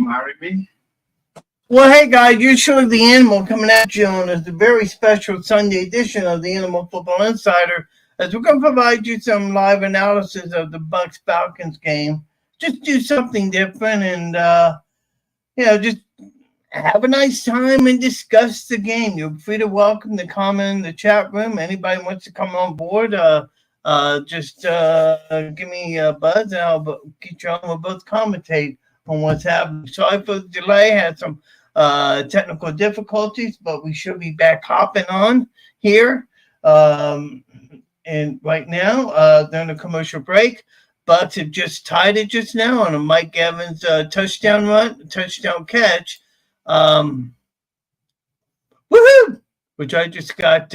marry me? Well, hey guys, you're Shirley the Animal coming at you on a very special Sunday edition of the Animal Football Insider, as we're going to provide you some live analysis of the Bucs Falcons game. Just do something different and, just have a nice time and discuss the game. You're free to welcome to comment in the chat room. Anybody wants to come on board, just give me a buzz and I'll get you on. We'll both commentate on what's happening. Sorry for the delay. Had some technical difficulties, but we should be back hopping on here. And right now, during the commercial break, Bucs have just tied it just now on a Mike Evans touchdown catch. Woohoo! Which I just got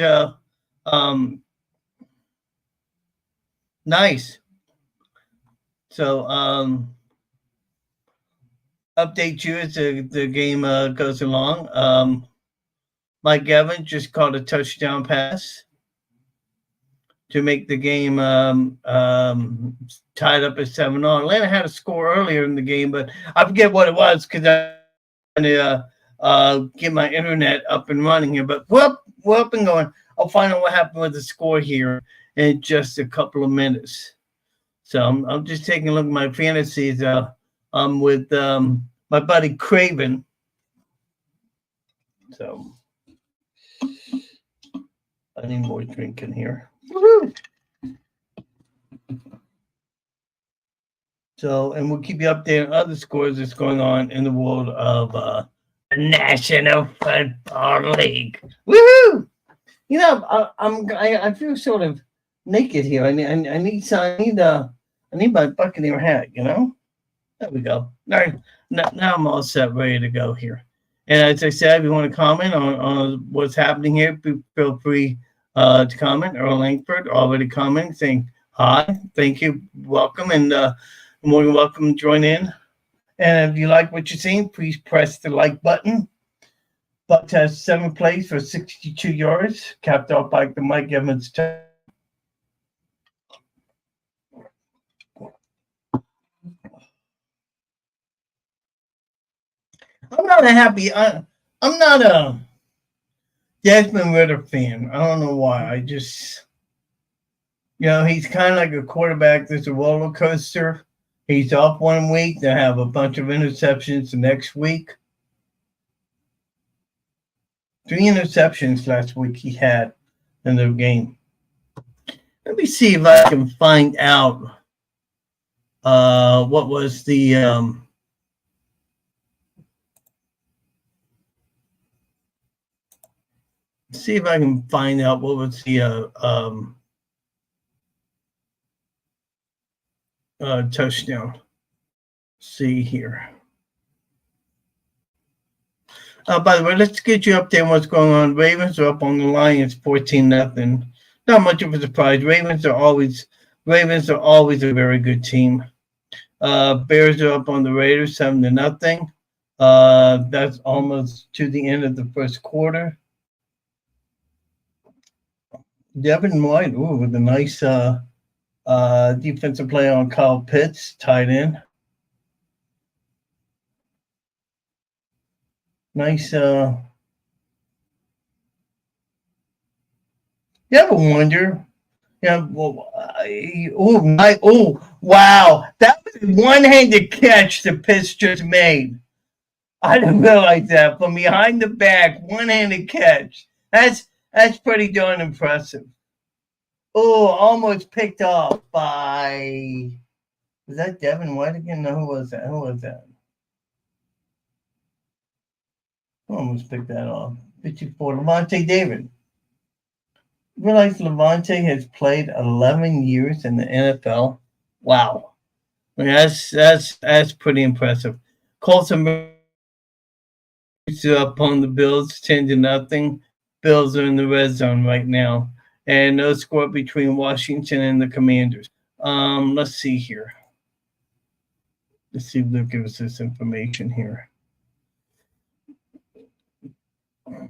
nice. So update you as the game goes along. Mike Evans just caught a touchdown pass to make the game tied up at 7-all. Atlanta had a score earlier in the game, but I forget what it was because I get my internet up and running here. But we're up and going. I'll find out what happened with the score here in just a couple of minutes. So I'm just taking a look at my fantasies. I'm with my buddy Craven. So I need more drinking here. Woo-hoo. So, and we'll keep you updated on other scores that's going on in the world of the National Football League. Woohoo! You know, I feel sort of naked here. I need my Buccaneer hat. You know, there we go. All right, now I'm all set, ready to go here. And as I said, if you want to comment on what's happening here, feel free to comment. Earl Langford already commenting, saying hi, thank you, welcome, and more than welcome to join in. And if you like what you're seeing, please press the like button. Bucs has 7 plays for 62 yards, capped off by the Mike Evans touchdown. I'm not a happy. I'm not a Desmond Ritter fan. I don't know why. I just, he's kind of like a quarterback that's a roller coaster. He's off one week, then have a bunch of interceptions the next week. 3 interceptions last week he had in the game. Let me see if I can find out what was the see if I can find out what was the touchdown. See here. By the way, let's get you update on what's going on. Ravens are up on the Lions 14-0. Not much of a surprise. Ravens are always a very good team. Bears are up on the Raiders 7-0. That's almost to the end of the first quarter. Devin White, with a nice defensive play on Kyle Pitts, tight end. Nice. You ever wonder? Yeah. Well, wow! That was a one-handed catch the Pitts just made. I didn't realize that from behind the back, one-handed catch. That's pretty darn impressive. Oh, almost picked off by. Was that Devin White again? No, who was that? Almost picked that off. 54. Levante David. Realize Levante has played 11 years in the NFL. Wow. I mean, that's pretty impressive. Colts are up on the Bills 10-0. Bills are in the red zone right now. And no score between Washington and the Commanders. Let's see here. Let's see if they'll give us this information here. All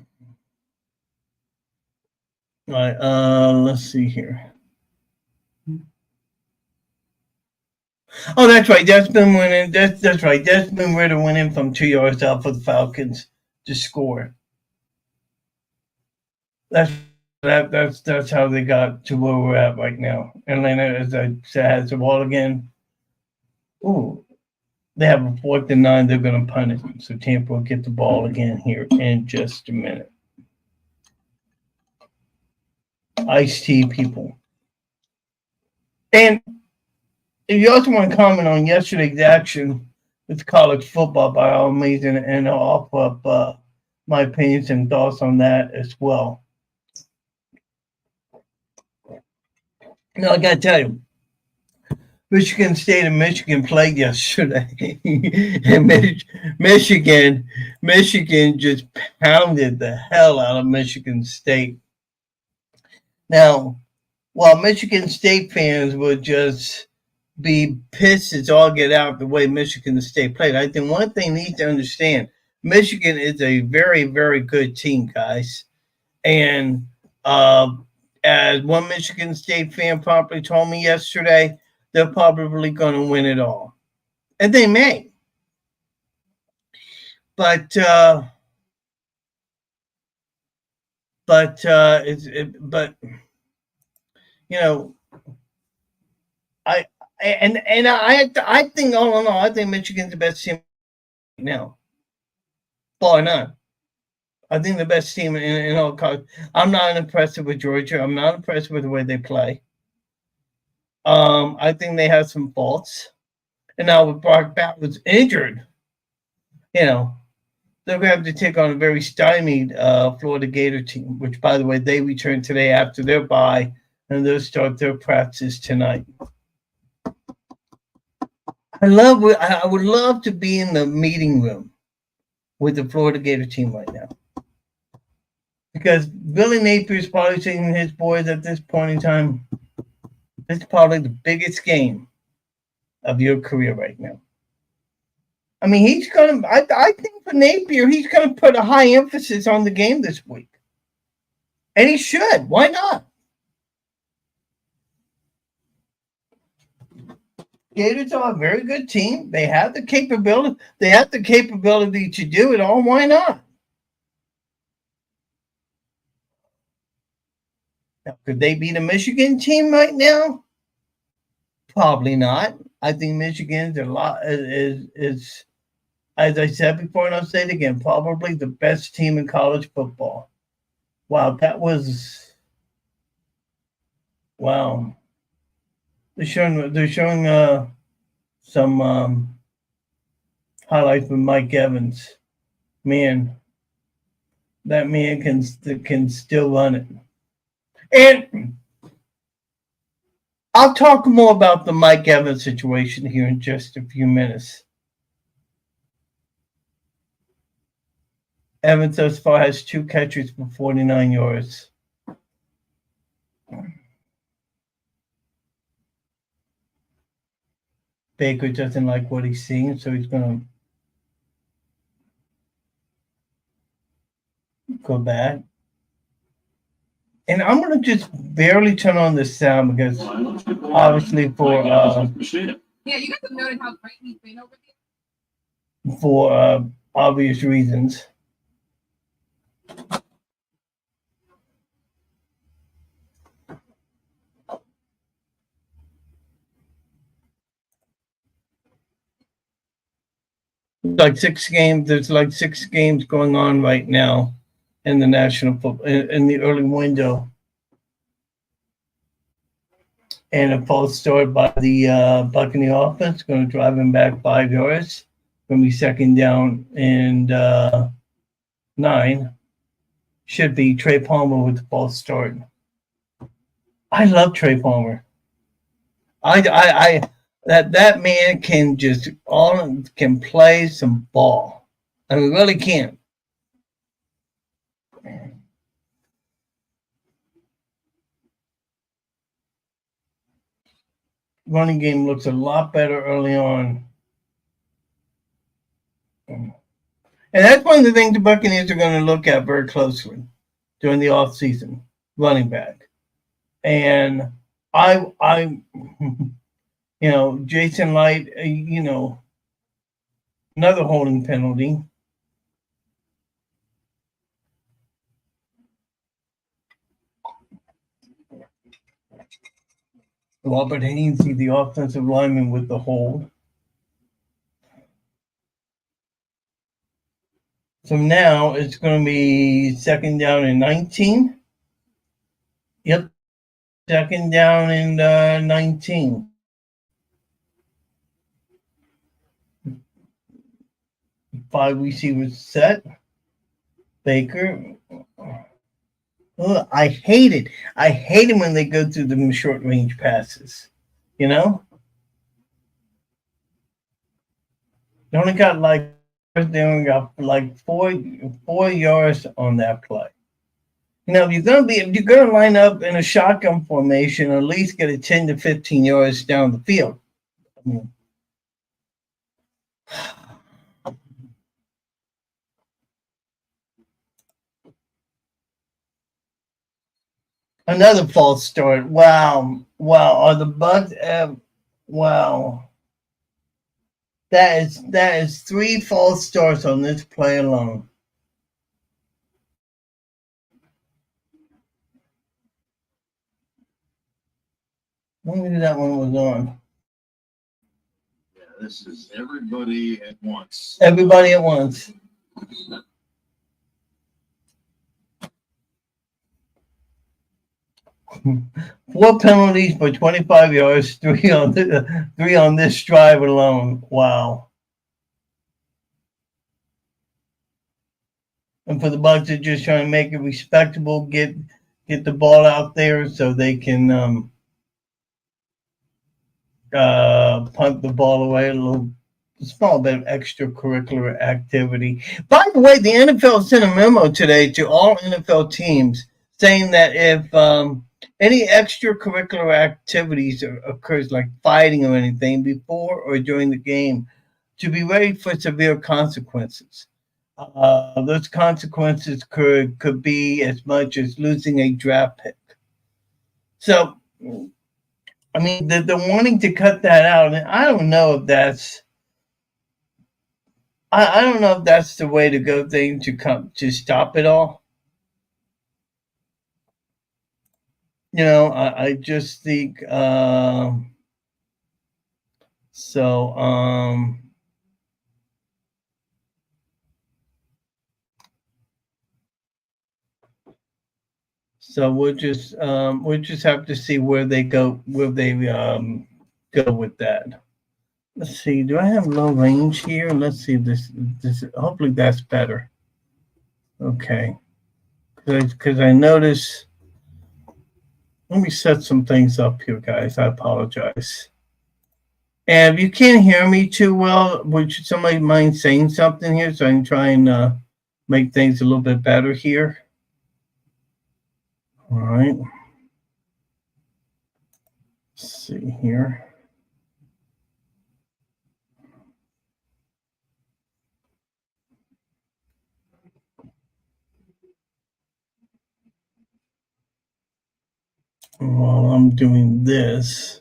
right, let's see here. Oh, that's right. That's been winning. That's right. That's been Ritter winning from 2 yards out for the Falcons to score. That's that's how they got to where we're at right now. Atlanta, as I said, has the ball again. Ooh, they have a 4th and 9. They're going to punt it. So Tampa will get the ball again here in just a minute. Ice tea people. And if you also want to comment on yesterday's action with college football, by all means, and I'll offer up my opinions and thoughts on that as well. Now, I got to tell you, Michigan State and Michigan played yesterday, and Michigan just pounded the hell out of Michigan State. Now, while Michigan State fans would just be pissed as all get out the way Michigan State played, I think one thing you need to understand: Michigan is a very, very good team, guys, and as one Michigan State fan probably told me yesterday, they're probably going to win it all, and they may. But you know, I think all in all, I think Michigan's the best team right now, bar none. I think the best team in all college. I'm not impressed with Georgia. I'm not impressed with the way they play. I think they have some faults. And now with Brock Bowers injured, they're going to have to take on a very stymied Florida Gator team, which, by the way, they return today after their bye, and they'll start their practice tonight. I would love to be in the meeting room with the Florida Gator team right now. Because Billy Napier is probably saying to his boys at this point in time, this is probably the biggest game of your career right now. I mean, he's going to, I think for Napier, he's going to put a high emphasis on the game this week. And he should. Why not? Gators are a very good team. They have the capability. They have the capability to do it all. Why not? Now, could they beat a Michigan team right now? Probably not. I think Michigan's a lot is as I said before, and I'll say it again, probably the best team in college football. Wow, that was wow. They're showing some highlights with Mike Evans. Man, that man can still run it. And I'll talk more about the Mike Evans situation here in just a few minutes. Evans thus far has 2 catches for 49 yards. Baker doesn't like what he's seeing, so he's going to go back. And I'm going to just barely turn on the sound because obviously for yeah, you guys have noted how great he's been over there. For obvious reasons. There's like 6 games going on right now in the national football in the early window. And a false start by the Buccaneer offense, going to drive him back 5 yards. Going to be 2nd down and 9. Should be Trey Palmer with the false start. I love Trey Palmer. That man can play some ball. I mean, really can. Running game looks a lot better early on. And that's one of the things the Buccaneers are going to look at very closely during the offseason, running back. And I Jason Light, another holding penalty. Robert Hainsey, the offensive lineman, with the hold. So now it's going to be second down and 19. Yep, second down and 19. Five receivers set. Baker. Ugh, I hate it. I hate it when they go through the short range passes. They only got like 4 yards on that play. If you're gonna line up in a shotgun formation, at least get it 10 to 15 yards down the field. Another false start. Wow. Are the Bucs? Wow. That is 3 false starts on this play alone. When did that one was on? Yeah, this is everybody at once. Everybody at once. Four penalties for 25 yards, three on this drive alone. Wow. And for the Bucs, they're just trying to make it respectable, get the ball out there so they can punt the ball away, a small bit of extracurricular activity. By the way, the NFL sent a memo today to all NFL teams saying that if any extracurricular activities occurs, like fighting or anything, before or during the game, to be ready for severe consequences. Those consequences could be as much as losing a draft pick. So, I mean, they're wanting to cut that out, and I don't know if that's. I don't know if that's the way to go thing to stop it all. I just think so. So we'll just have to see where they go go with that. Let's see. Do I have low range here? Let's see if this hopefully that's better. Okay. Because I notice. Let me set some things up here, guys. I apologize. And if you can't hear me too well, would somebody mind saying something here so I can try and make things a little bit better here? All right. Let's see here. While I'm doing this.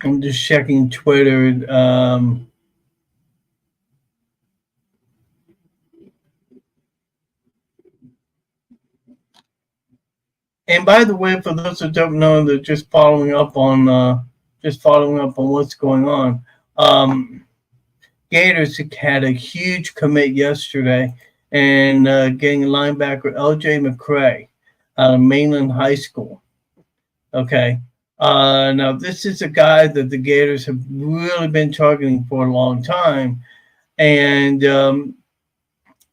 I'm just checking Twitter. And by the way, for those who don't know, they're just following up on what's going on. Gators had a huge commit yesterday, and getting linebacker L.J. McCray out of Mainland High School. Okay. Now, this is a guy that the Gators have really been targeting for a long time, and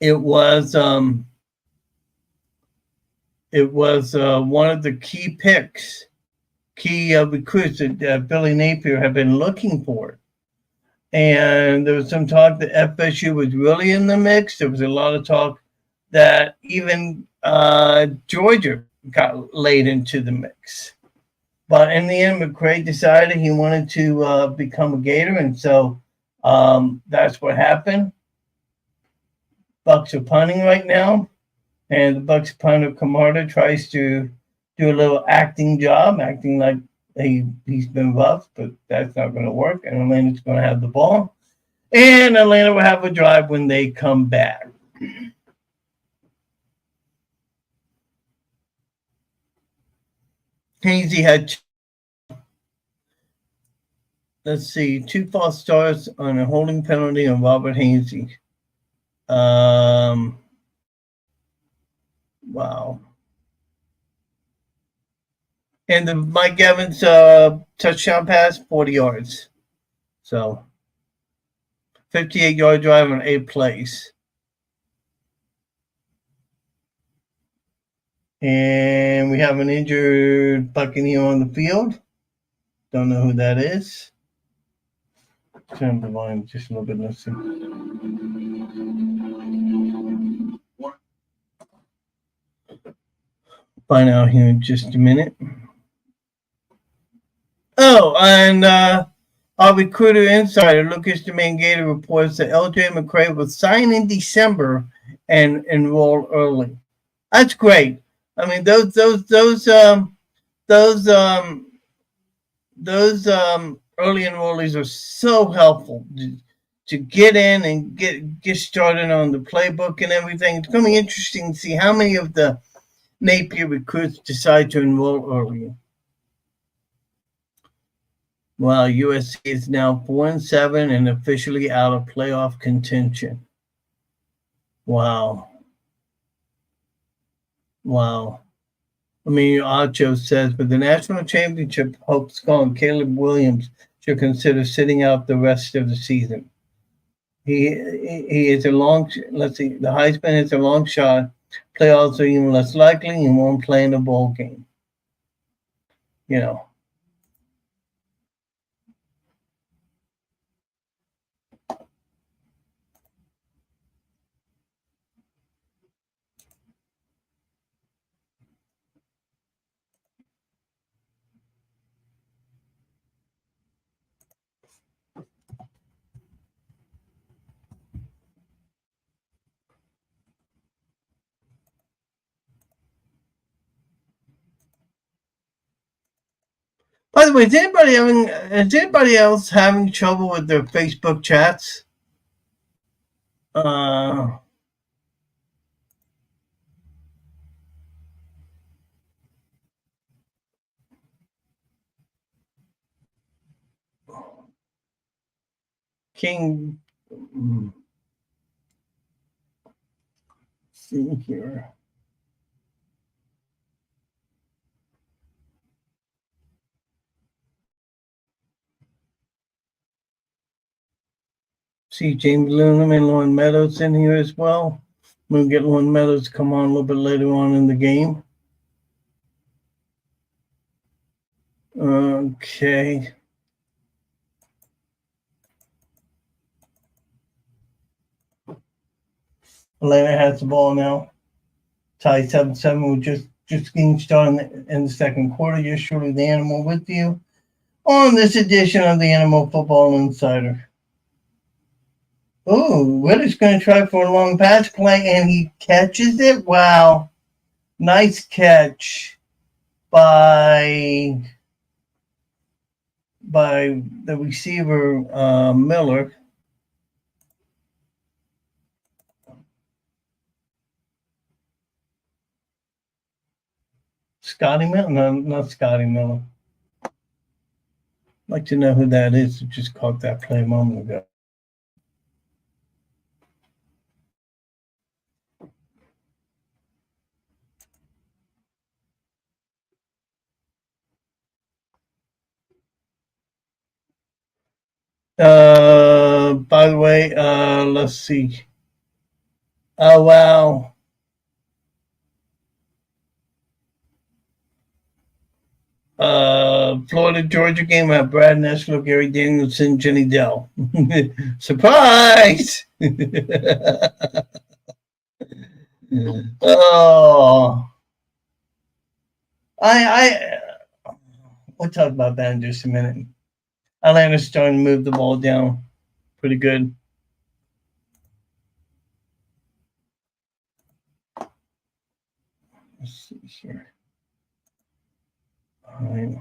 it was one of the key recruits that Billy Napier had been looking for. And there was some talk that FSU was really in the mix. There was a lot of talk that even Georgia got laid into the mix. But in the end, McCray decided he wanted to become a Gator, and so that's what happened. Bucs are punting right now, and the Bucs punter Camarda tries to do a little acting job, acting like he's been rough, but that's not going to work. And Atlanta's going to have the ball, and Atlanta will have a drive when they come back. Hainsey had, let's see, 2 false starts on a holding penalty on Robert Hainsey. Wow. And the Mike Evans touchdown pass, 40 yards. So 58-yard drive on 8 plays. And we have an injured Buccaneer on the field. Don't know who that is. Turn the volume just a little bit. Let's see. Find out here in just a minute. Oh, and our recruiter insider, Lucas Gator, reports that LJ McCray will sign in December and enroll early. That's great. I mean, those early enrollees are so helpful to get in and get started on the playbook and everything. It's going to be interesting to see how many of the Napier recruits decide to enroll early. Well, USC is now 4-7 and officially out of playoff contention. Wow. I mean, Acho says, but the national championship hopes gone. Caleb Williams should consider sitting out the rest of the season. He is a long. Let's see. The Heisman is a long shot. Playoffs are even less likely. He won't play in a bowl game. You know. By the way, is anybody else having trouble with their Facebook chats? King. See here. See James Lunham and Lauren Meadows in here as well. We'll get Lauren Meadows to come on a little bit later on in the game. Okay. Atlanta has the ball now. Tie 7-7. We're just getting started in the second quarter. You're surely the Animal with you on this edition of the Animal Football Insider. Oh, Ritter's going to try for a long pass play, and he catches it. Wow. Nice catch by the receiver, Miller. Scotty Miller? No, not Scotty Miller. I'd like to know who that is who just caught that play a moment ago. By the way, let's see. Oh, wow. Florida-Georgia game, I have Brad Nessler, Gary Danielson, Jenny Dell. Surprise! Oh, we'll talk about that in just a minute. Atlanta's starting to move the ball down pretty good. Let's see here. All right.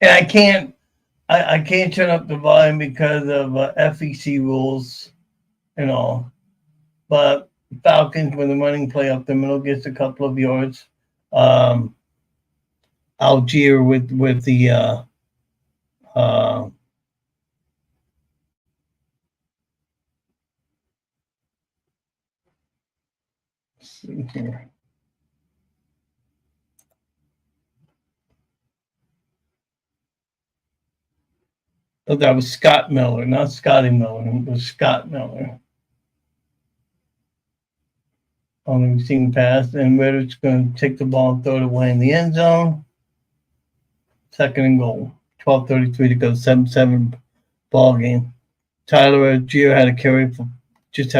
And I can't turn up the volume because of FEC rules and all. But Falcons, with the running play up the middle, gets a couple of yards. Algier with the let's see here. Oh, that was Scott Miller, not Scotty Miller. It was Scott Miller on the receiving pass, and Ritter's going to take the ball and throw it away in the end zone. Second and goal. 12:33 to go. 7-7 ball game. Tyler Algier had a carry for it's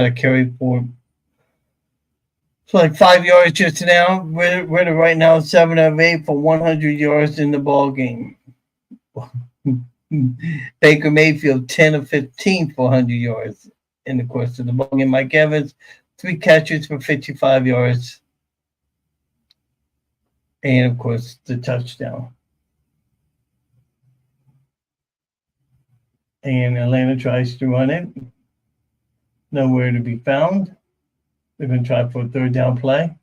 like 5 yards just now. Ritter right now 7 of 8 for 100 yards in the ball game. Baker Mayfield 10 of 15 for 100 yards in the course of the ball game. Mike Evans 3 catches for 55 yards, and of course the touchdown. And Atlanta tries to run it. Nowhere to be found. They're going to try for a third down play.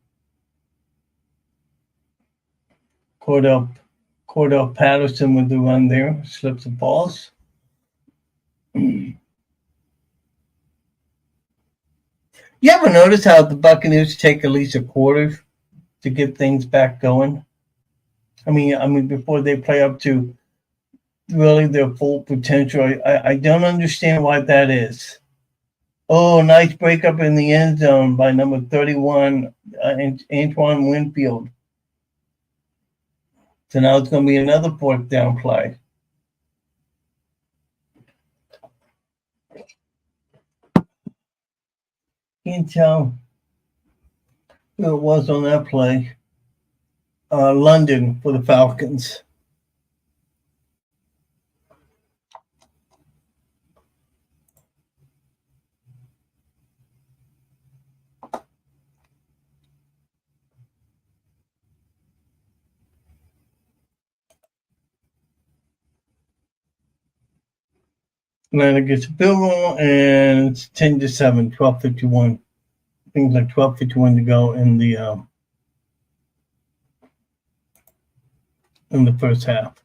Cordell Patterson with the run there. Slips and falls. You ever notice how the Buccaneers take at least a quarter to get things back going? I mean, before they play up to really their full potential. I don't understand why that is. Oh, nice breakup in the end zone by number 31, Antoine Winfield. So now it's going to be another fourth down play. Can't tell who it was on that play. London for the Falcons. Atlanta gets a field goal, and it's 10-7, 12:51. I think it's like 12:51 to go in the first half.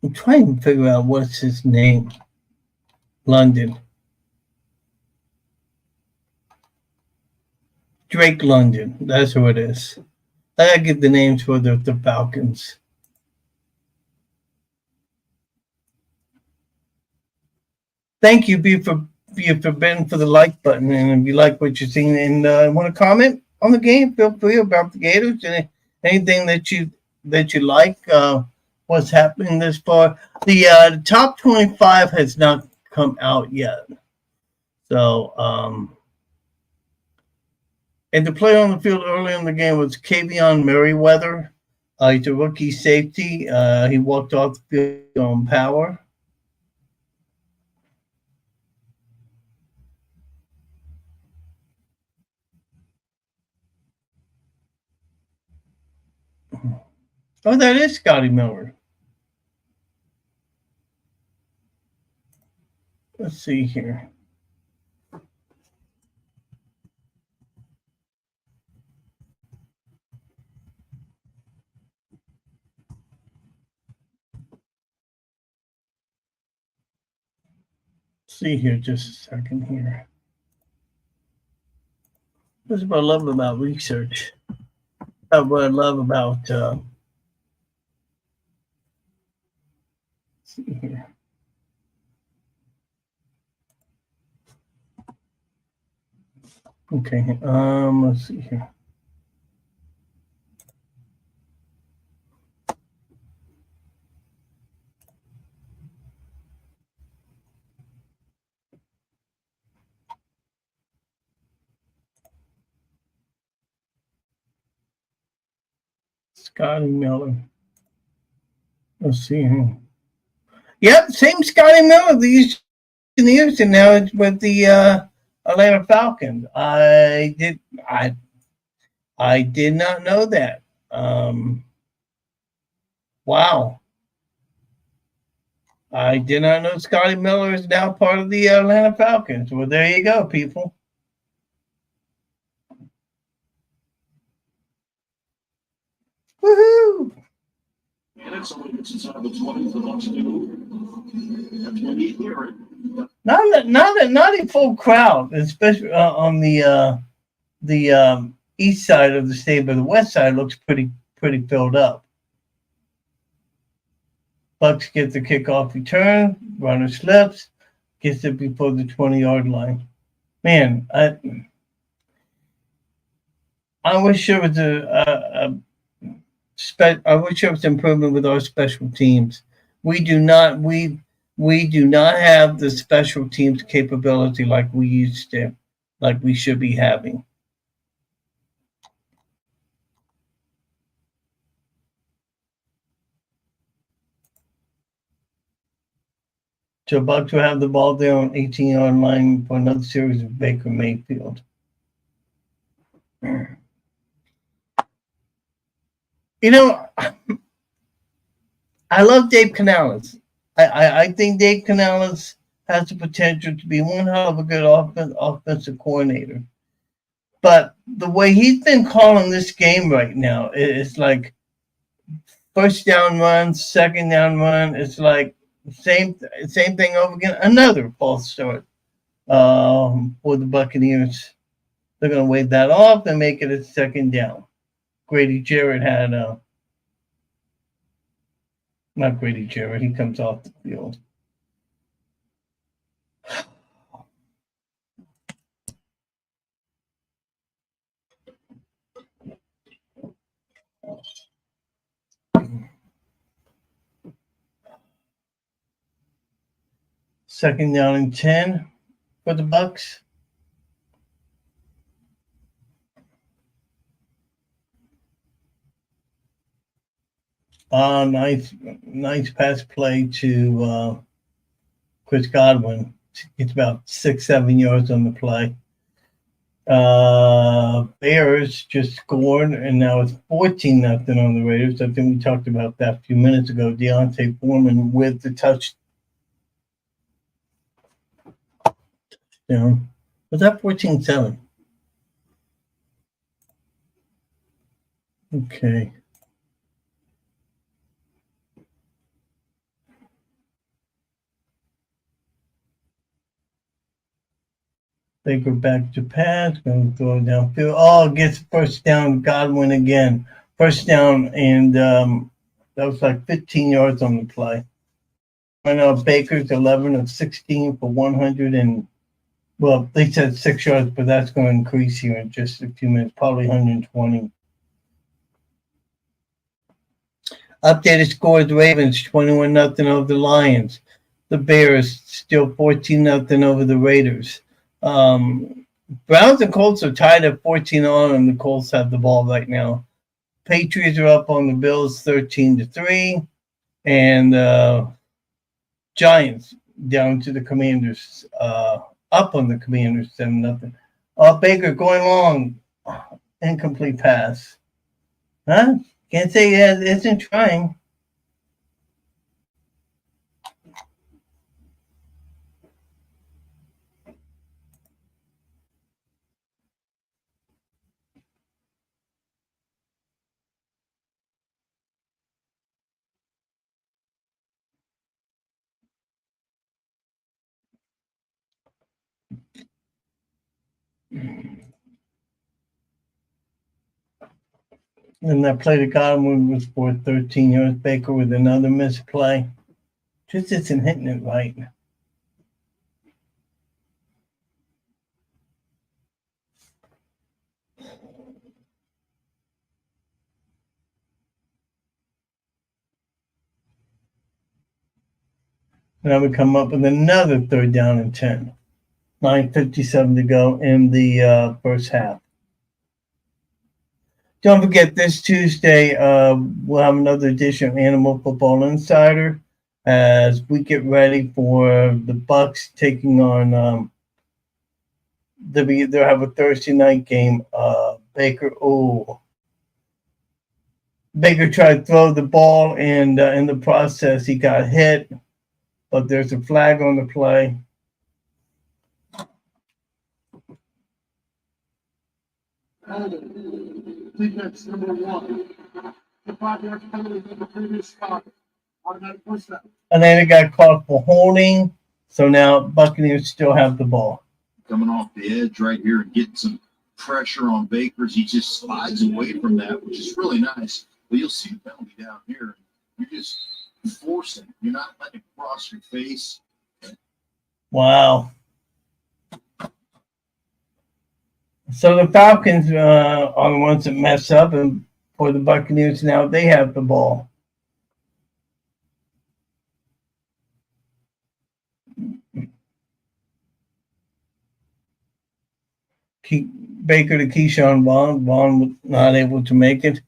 I'm trying to figure out what's his name. London. Drake London. That's who it is. I gotta get the names for the Falcons. Thank you, B, for Ben, for the like button. And if you like what you're seeing and want to comment on the game, feel free about the Gators and anything that you like. What's happening this far? The top 25 has not come out yet. So, and the player on the field early in the game was Kavion Merriweather. He's a rookie safety. He walked off the field on power. Oh, that is Scotty Miller. Let's see here. See here, just a second here. That's what I love about research. What I love about see here. Okay, let's see here. Scotty Miller. Let's see here. Yep, same Scotty Miller. These years, and now it's with the Atlanta Falcons. I did not know that. Wow. I did not know Scotty Miller is now part of the Atlanta Falcons. Well, there you go, people. Woohoo! And it's only inside the 20, the Bucs do. That's when you hear it. Not a full crowd, especially on the east side of the state, but the west side looks pretty filled up. Bucs get the kickoff return, runner slips, gets it before the 20-yard line. Man, I wish there was I wish there was improvement with our special teams. We do not have the special teams capability like we used to, like we should be having. So Bucs will have the ball there on 18-yard line for another series of Baker Mayfield. You know, I love Dave Canales. I think Dave Canales has the potential to be one hell of a good offensive coordinator. But the way he's been calling this game right now, it's like first down run, second down run. It's like same thing over again. Another false start for the Buccaneers. They're going to wave that off and make it a second down. Grady Jarrett had not Grady Jarrett. He comes off the field. Second down and 10 for the Bucs. Nice pass play to Chris Godwin. It's about 6-7 yards on the play. Bears just scored, and now it's 14-0 on the Raiders. I think we talked about that a few minutes ago. Deontay Foreman with the touchdown. Was that 14-7? Okay. Baker back to pass, going to throw it downfield. Oh, gets first down, Godwin again. First down, and that was like 15 yards on the play. I know Baker's 11 of 16 for 100 and, well, they said 6 yards, but that's going to increase here in just a few minutes, probably 120. Updated scores: Ravens 21-0 over the Lions. The Bears still 14-0 over the Raiders. Browns and Colts are tied at 14-on, and the Colts have the ball right now. Patriots are up on the Bills 13-3, and Giants down to the Commanders, up on the Commanders 7-0. Baker going long, incomplete pass. Huh? Can't say it isn't trying. And that play to Godwin was for 13 yards. Baker with another misplay. Just isn't hitting it right. Now we come up with another 3rd down and 10. 9:57 to go in the first half. Don't forget, this Tuesday, we'll have another edition of Animal Football Insider as we get ready for the Bucs taking on they'll have a Thursday night game. Baker tried to throw the ball, and in the process, he got hit, but there's a flag on the play. Defense number 1. The 5-yard penalty from the previous spot. Automatic first down. And then it got caught for holding, so now Buccaneers still have the ball. Coming off the edge right here and getting some pressure on Bakers. He just slides away from that, which is really nice. But you'll see the penalty down here. You're just forcing. You're not letting it cross your face. Wow. So the Falcons are the ones that mess up, and for the Buccaneers now, they have the ball. Baker to Keyshawn Vaughn. Vaughn was not able to make it.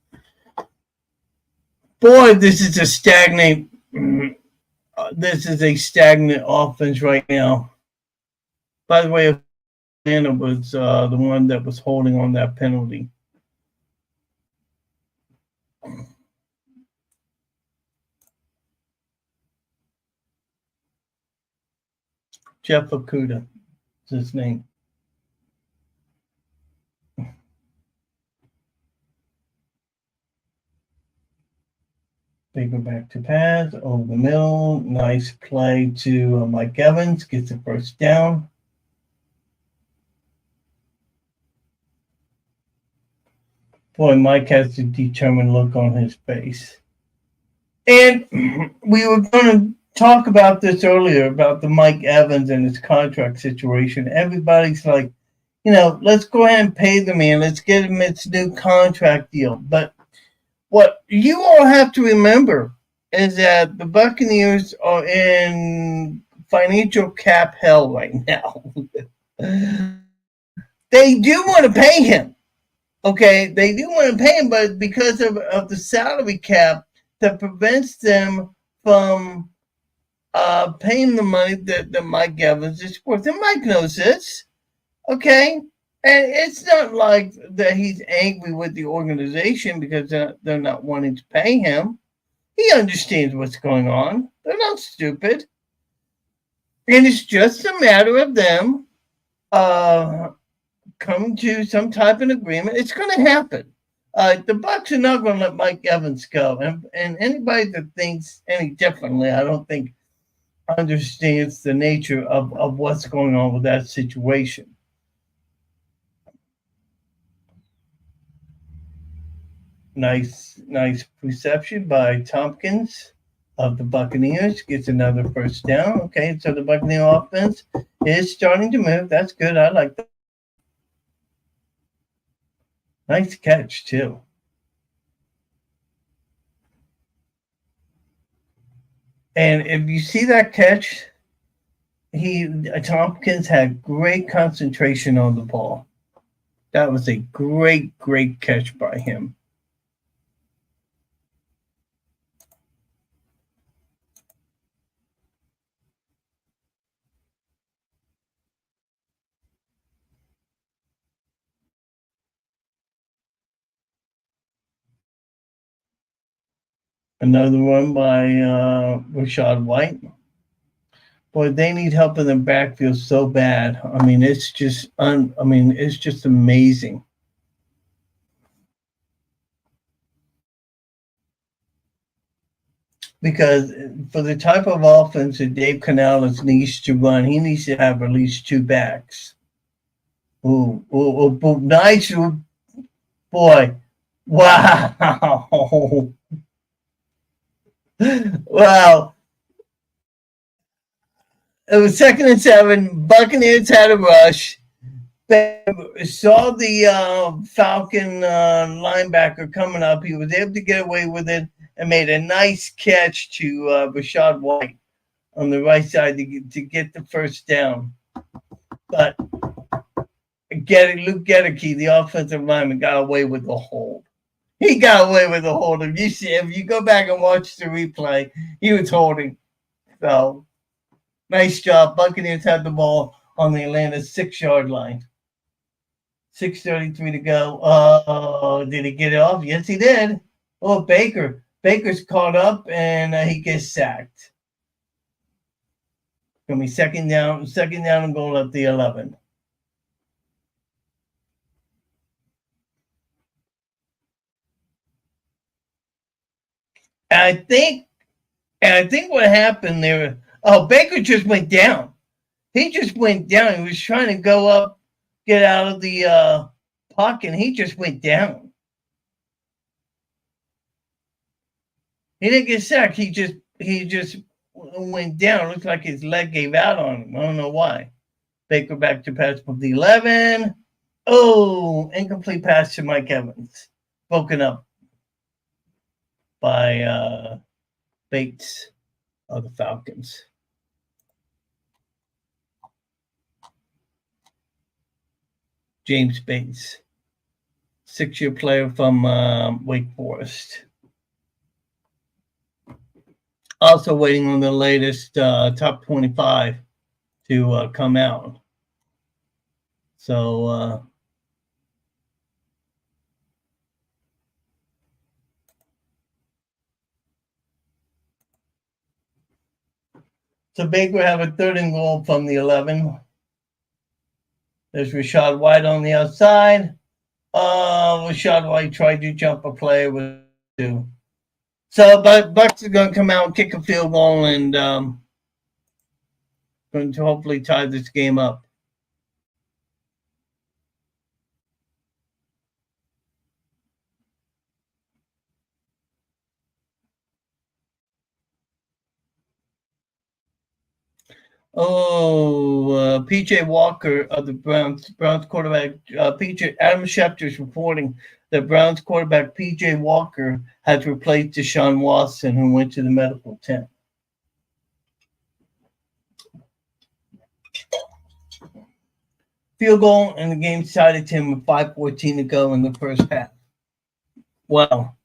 Boy, this is a stagnant offense right now. By the way, Atlanta was the one that was holding on that penalty. Jeff Okuda is his name. Baker back to pass, over the middle. Nice play to Mike Evans. Gets the first down. Boy, Mike has a determined look on his face. And we were going to talk about this earlier, about the Mike Evans and his contract situation. Everybody's like, let's go ahead and pay the man. Let's get him its new contract deal. But what you all have to remember is that the Buccaneers are in financial cap hell right now. They do want to pay him. Okay, they do want to pay him, but because of the salary cap that prevents them from paying the money that Mike Evans is worth. And Mike knows this. Okay? And it's not like that he's angry with the organization because they're not wanting to pay him. He understands what's going on. They're not stupid. And it's just a matter of them coming to some type of agreement. It's going to happen. The Bucs are not going to let Mike Evans go. And anybody that thinks any differently, I don't think understands the nature of what's going on with that situation. Nice reception by Tompkins of the Buccaneers. Gets another first down. Okay, so the Buccaneer offense is starting to move. That's good. I like that. Nice catch, too. And if you see that catch, Tompkins had great concentration on the ball. That was a great catch by him. Another one by Rashad White. Boy, they need help in the backfield so bad. I mean, it's just amazing. Because for the type of offense that Dave Canales needs to run, he needs to have at least two backs. Ooh, nice. Boy, wow. Well, It was 2nd and 7. Buccaneers had a rush. Saw the Falcon linebacker coming up. He was able to get away with it and made a nice catch to Rashad White on the right side to get the first down. But Luke Gedeke, the offensive lineman, got away with the hold. He got away with the hold. If you go back and watch the replay, he was holding. So, nice job. Buccaneers had the ball on the Atlanta 6-yard line. 6:33 to go. Did he get it off? Yes, he did. Oh, Baker. Baker's caught up, and he gets sacked. Going to be second down and goal at the 11. And I think what happened there, Baker just went down. He just went down. He was trying to go up, get out of the pocket, and he just went down. He didn't get sacked. He just went down. Looks like his leg gave out on him. I don't know why. Baker back to pass from the 11. Oh, incomplete pass to Mike Evans. Broken up by Bates of the Falcons. James Bates, 6-year player from Wake Forest. Also waiting on the latest top 25 to come out. So Baker have a 3rd and goal from the 11. There's Rashad White on the outside. Rashad White tried to jump a play with 2. So, but Bucs are going to come out and kick a field goal and going to hopefully tie this game up. PJ Walker of the Browns quarterback, Adam Schefter is reporting that Browns quarterback PJ Walker has replaced Deshaun Watson, who went to the medical tent. Field goal, and the game decided to him with 5:14 to go in the first half. Wow.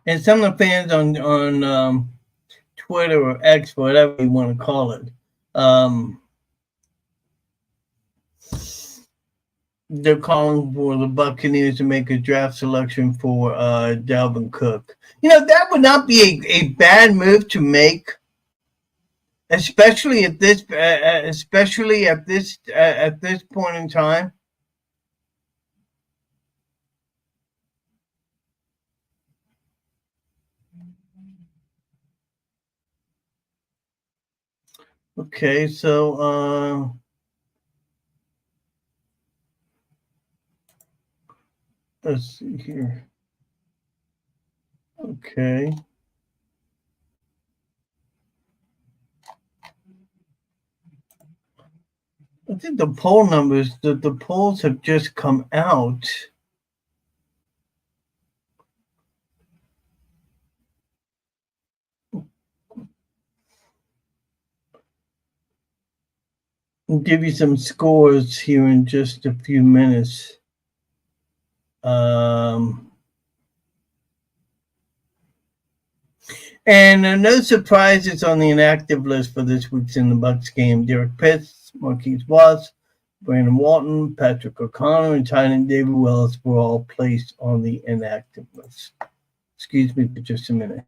And some of the fans on Twitter or X, whatever you want to call it, they're calling for the Buccaneers to make a draft selection for Dalvin Cook. That would not be a bad move to make, especially at this point in time. Okay, so let's see here. Okay. I think the poll numbers, the polls have just come out. I'll give you some scores here in just a few minutes. And no surprises on the inactive list for this week's in the Bucs game. Derek Pitts, Marquise Watts, Brandon Walton, Patrick O'Connor, and tight end David Wells were all placed on the inactive list. Excuse me for just a minute.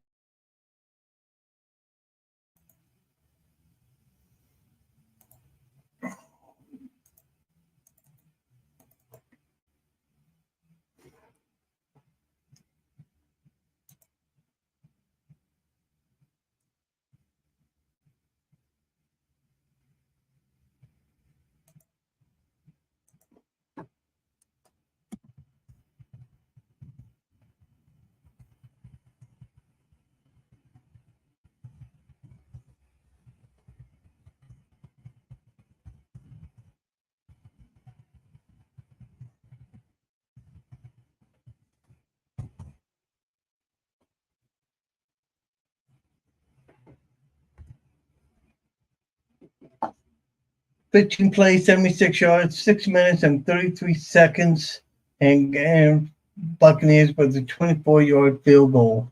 15 plays, 76 yards, 6 minutes and 33 seconds, and Buccaneers with a 24-yard field goal.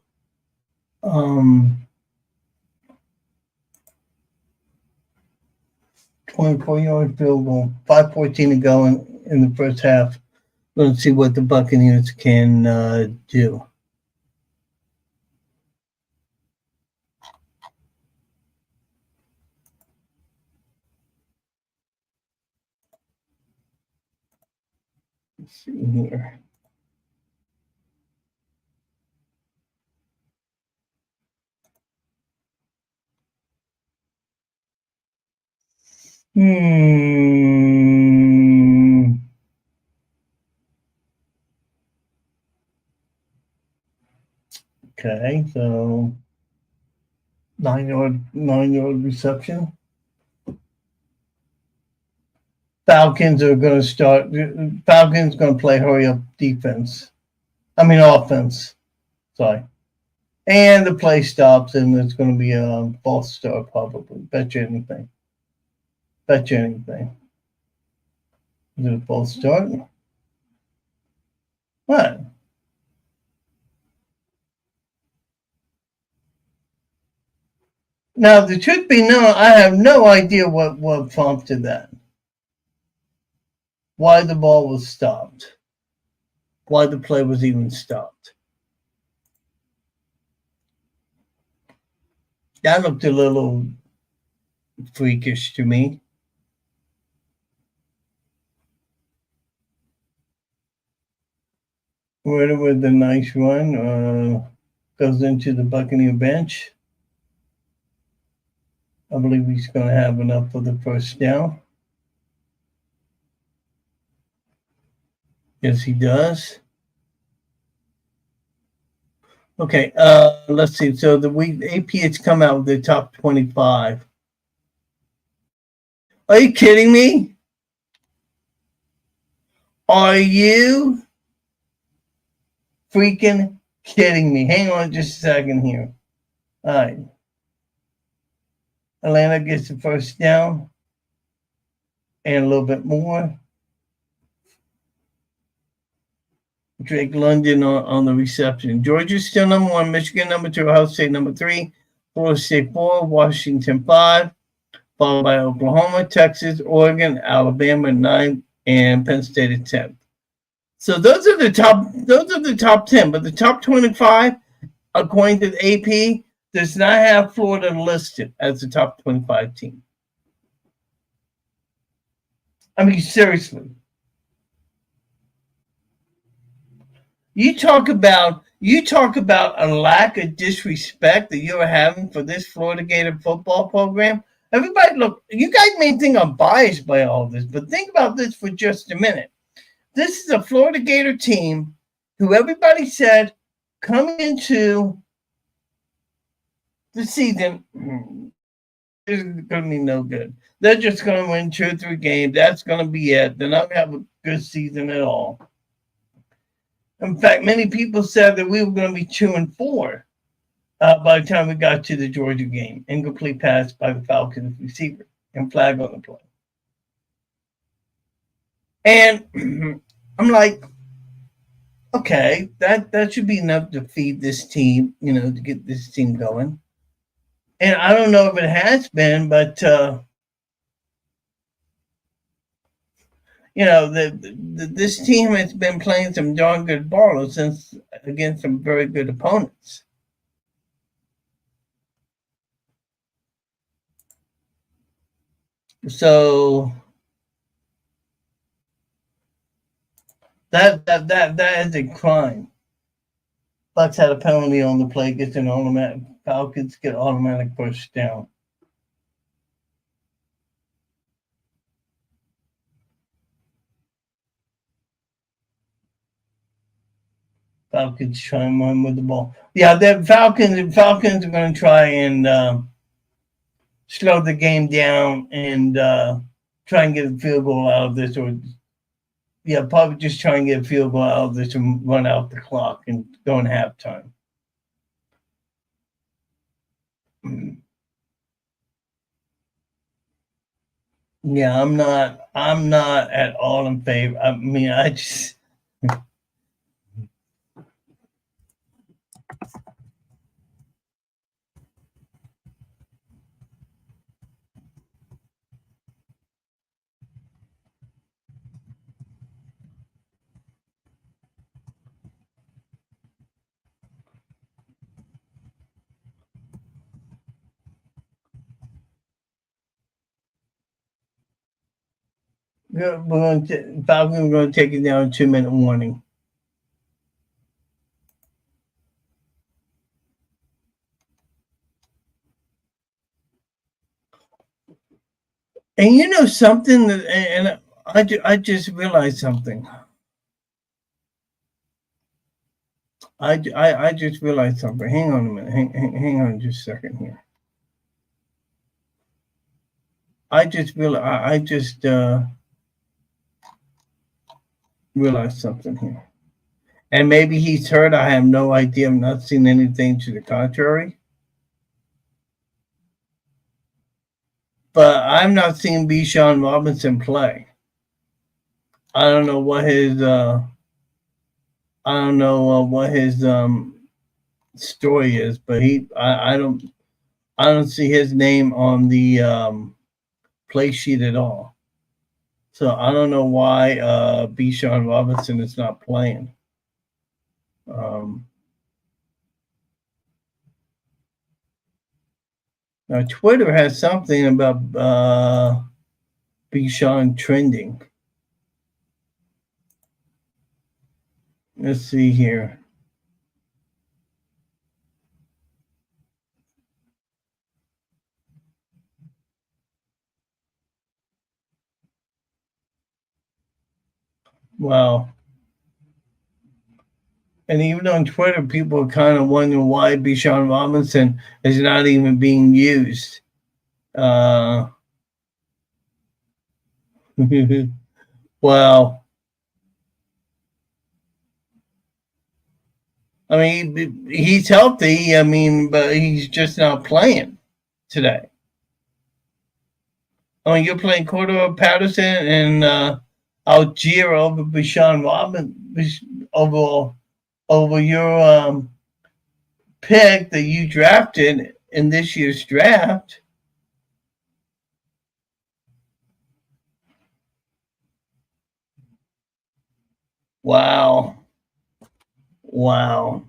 24-yard field goal, 5:14 to go in the first half. Let's see what the Buccaneers can do. Let's see here. Okay, so 9-yard reception. Falcons are going to start. Falcons going to play hurry up defense. Offense. Sorry. And the play stops, and it's going to be a false start probably. Bet you anything. Is it a false start? What? Now, the truth be known, I have no idea what prompted that. Why the ball was stopped. Why the play was even stopped. That looked a little freakish to me. Ritter with a nice run goes into the Buccaneer bench. I believe he's going to have enough for the first down. Yes, he does. Okay, let's see. So the AP has come out with the top 25. Are you kidding me? Are you freaking kidding me? Hang on just a second here. All right. Atlanta gets the first down and a little bit more. Drake London on the reception. Georgia's still number 1, Michigan number 2, Ohio State number 3, Florida State 4, Washington 5, followed by Oklahoma, Texas, Oregon, Alabama 9, and Penn State at 10. So those are the top 10, but the top 25, according to the AP, does not have Florida listed as the top 25 team. Seriously. You talk about a lack of disrespect that you're having for this Florida Gator football program. Everybody, look, you guys may think I'm biased by all this, but think about this for just a minute. This is a Florida Gator team who everybody said coming into the season is going to be no good. They're just going to win 2 or 3 games. That's going to be it. They're not going to have a good season at all. In fact, many people said that we were going to be 2-4 by the time we got to the Georgia game. Incomplete pass by the Falcons receiver and flag on the play. And I'm like, okay, that should be enough to feed this team, to get this team going. And I don't know if it has been, but this team has been playing some darn good ball since against some very good opponents. So that is a crime. Bucs had a penalty on the play, gets an automatic. Falcons get automatic first down. Falcons try and run with the ball. Yeah, the Falcons are going to try and slow the game down and try and get a field goal out of this, or probably just try and get a field goal out of this and run out the clock and go in halftime. Yeah, I'm not at all in favor. I mean, I just Falcons are going to take it down 2-minute warning. And you know something that, and I just realized something. I just realized something. Hang on a minute. Hang on just a second here. I just realized something here. And maybe he's hurt. I have no idea. I'm not seeing anything to the contrary. But I'm not seeing Bijan Robinson play. I don't know what his story is, but I don't see his name on the play sheet at all. So I don't know why Bijan Robinson is not playing. Now Twitter has something about Bijan trending. Let's see here. Wow. And even on Twitter, people are kind of wondering why Bijan Robinson is not even being used. Well, I mean, he's healthy. I mean, but he's just not playing today. I mean, you're playing Cordero Patterson and Algier over Bijan Robinson over your pick that you drafted in this year's draft. Wow. Wow.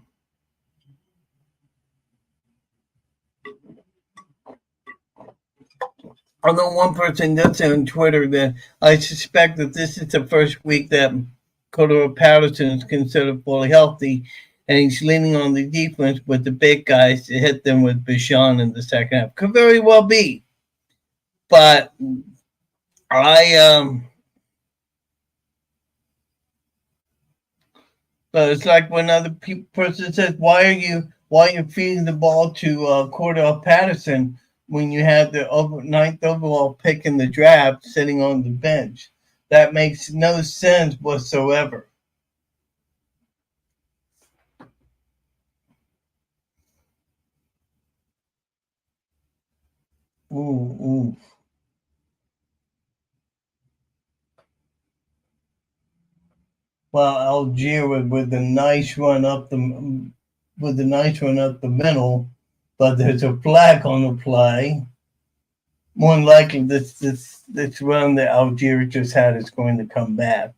Although one person did say on Twitter that I suspect that this is the first week that Cordero Patterson is considered fully healthy, and he's leaning on the defense with the big guys to hit them with Bijan in the second half. Could very well be, but I but it's like when other person says, "Why are you feeding the ball to Cordell Patterson when you have the ninth overall pick in the draft sitting on the bench?" That makes no sense whatsoever. Ooh, ooh. Well, Algier with the nice run up the middle, but there's a flag on the play. More than likely, this run that Algier just had is going to come back.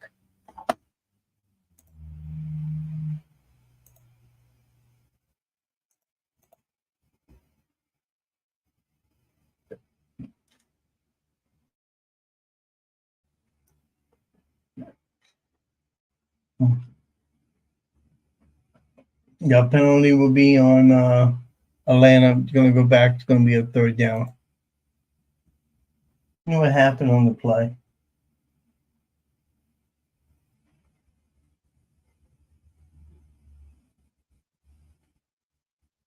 Yeah, penalty will be on Atlanta. It's going to go back. It's going to be a third down. You know what happened on the play?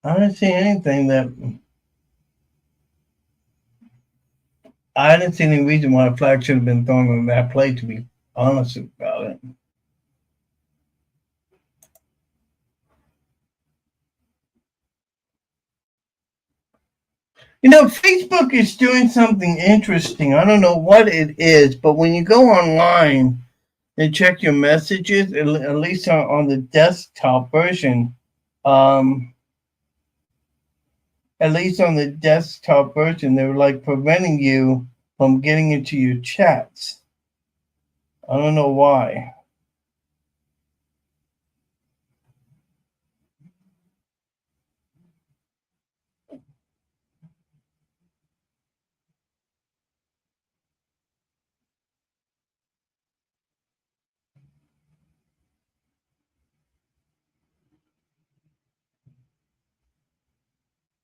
I didn't see anything that. I didn't see any reason why a flag should have been thrown on that play, to be honest about it. Facebook is doing something interesting. I don't know what it is, but when you go online and check your messages, at least on the desktop version, um, they're like preventing you from getting into your chats. I don't know why.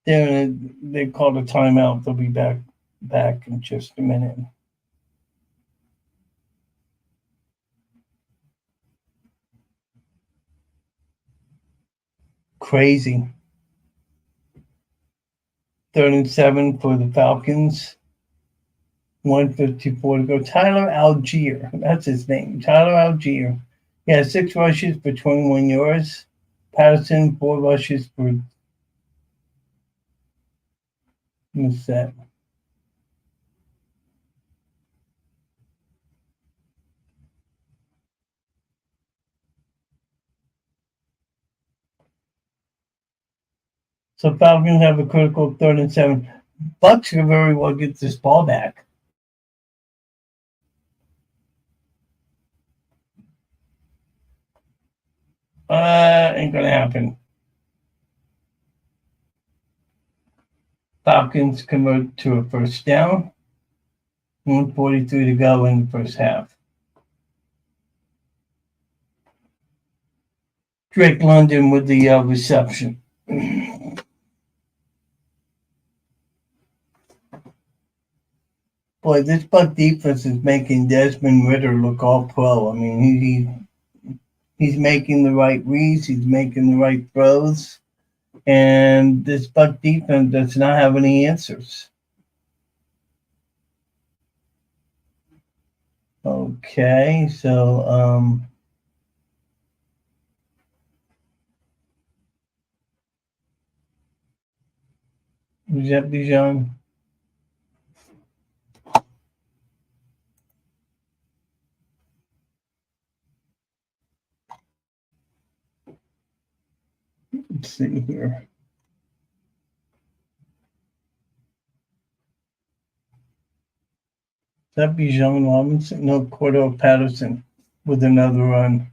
They called a timeout. They'll be back in just a minute. Crazy. 3rd and 7 for the Falcons. 154 to go. Tyler Algier. That's his name. Tyler Algier. He has 6 rushes for 21 yards. Patterson, 4 rushes for what's that? So Falcons have a critical 3rd and 7. Bucs could very well get this ball back. Ain't gonna happen. Falcons convert to a first down. 1:43 to go in the first half. Drake London with the reception. Boy, this Buck defense is making Desmond Ritter look all pro. I mean, he's making the right reads, he's making the right throws, and this Buck defense does not have any answers. Okay, so was that Bijan? Let's see here. Is that Bijan Robinson? No, Cordell Patterson with another run.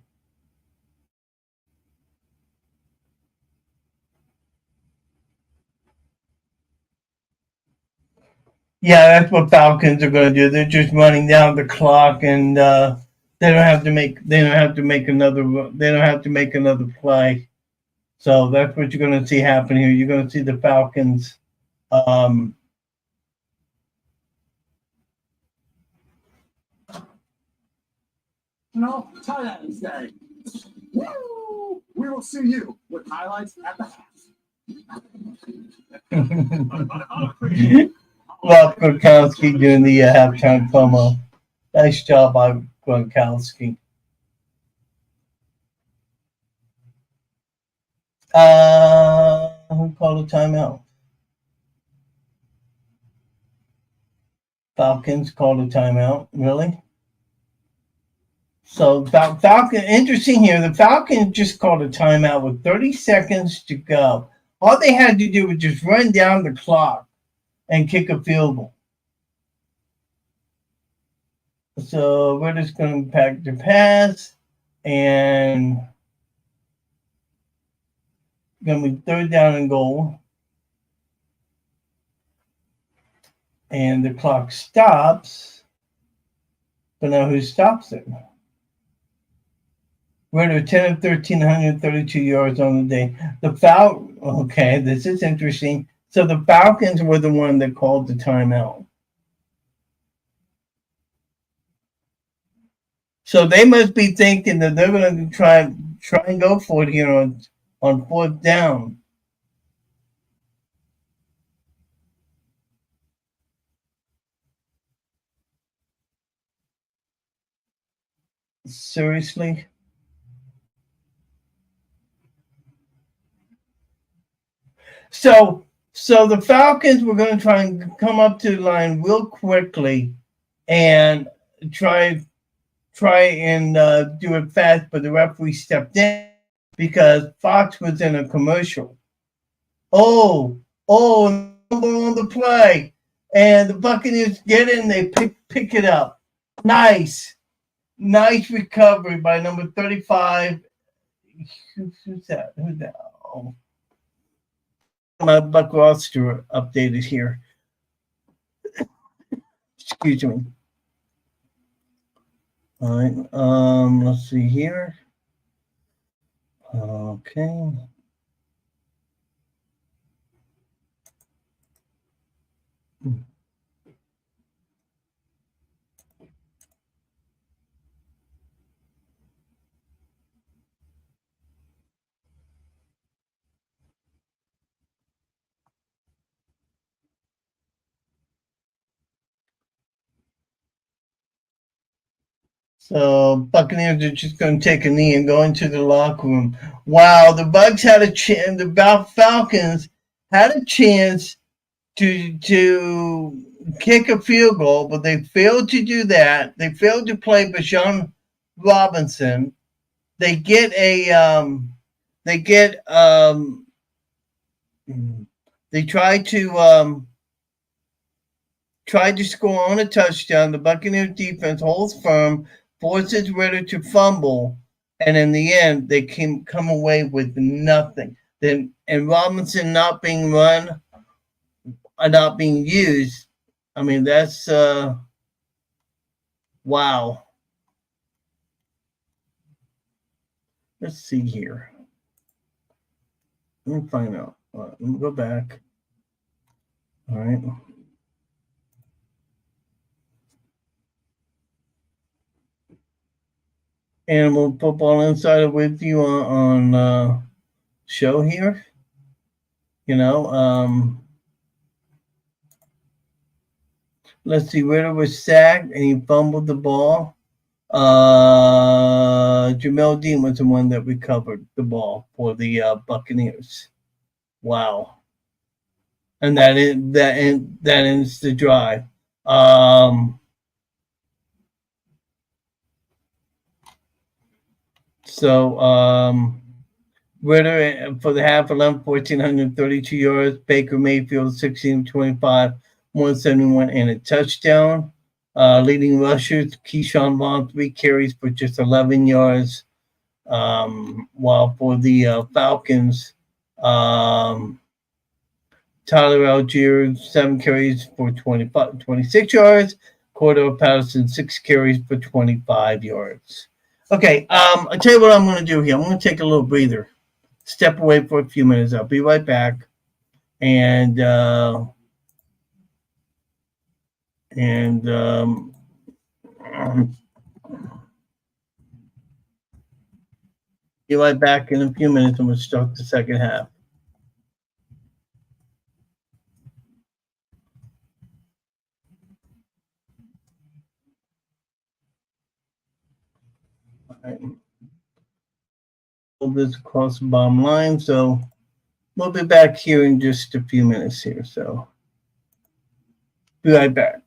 Yeah, that's what Falcons are going to do. They're just running down the clock, and they don't have to make another play. So that's what you're going to see happen here. You're going to see the Falcons. No, Thailand's Day. Woo! We will see you with highlights at the half. Rob Gronkowski doing the halftime promo. Nice job by Gronkowski. Who called a timeout? Falcons called a timeout. Really? So Falcon, interesting here. The Falcons just called a timeout with 30 seconds to go. All they had to do was just run down the clock and kick a field goal. So we're just going to pack the pass, and going to be 3rd down and goal. And the clock stops, but now who stops it? We're at 10 of 13, 132 yards on the day. Okay, this is interesting. So the Falcons were the one that called the timeout. So they must be thinking that they're going to try and go for it here on 4th down. Seriously? So So the Falcons were going to try and come up to the line real quickly and try and do it fast, but the referee stepped in because Fox was in a commercial. Number on the play, and the Buccaneers get in. They pick it up. Nice recovery by number 35. Who's that? Oh, my Buck roster updated here. Excuse me. All right. Let's see here. Okay. So Buccaneers are just going to take a knee and go into the locker room. Wow, the Bucs had a chance. The Falcons had a chance to kick a field goal, but they failed to do that. They failed to play Bashan Robinson. They get they tried to score on a touchdown. The Buccaneers defense holds firm, forces Ritter to fumble, and in the end, they come away with nothing. Then and Robinson not being run, not being used. I mean, that's wow. Let's see here. Let me find out. All right, let me go back. All right. Animal Football Insider with you on show here. You know, let's see. Ritter was sacked and he fumbled the ball. Jamel Dean was the one that recovered the ball for the Buccaneers. Wow. And that ends the drive. Ritter for the half 1,432 yards. Baker Mayfield 1625, 171 and a touchdown. Leading rushers Keyshawn Vaughn 3 carries for just 11 yards. While for the Falcons, Tyler Algier 7 carries for 26 yards. Cordell Patterson 6 carries for 25 yards. Okay, I'll tell you what I'm going to do here. I'm going to take a little breather, step away for a few minutes. I'll be right back, and be right back in a few minutes. I'm going to start the second half. All right. Pull this across the bottom line, so we'll be back here in just a few minutes here. So be right back.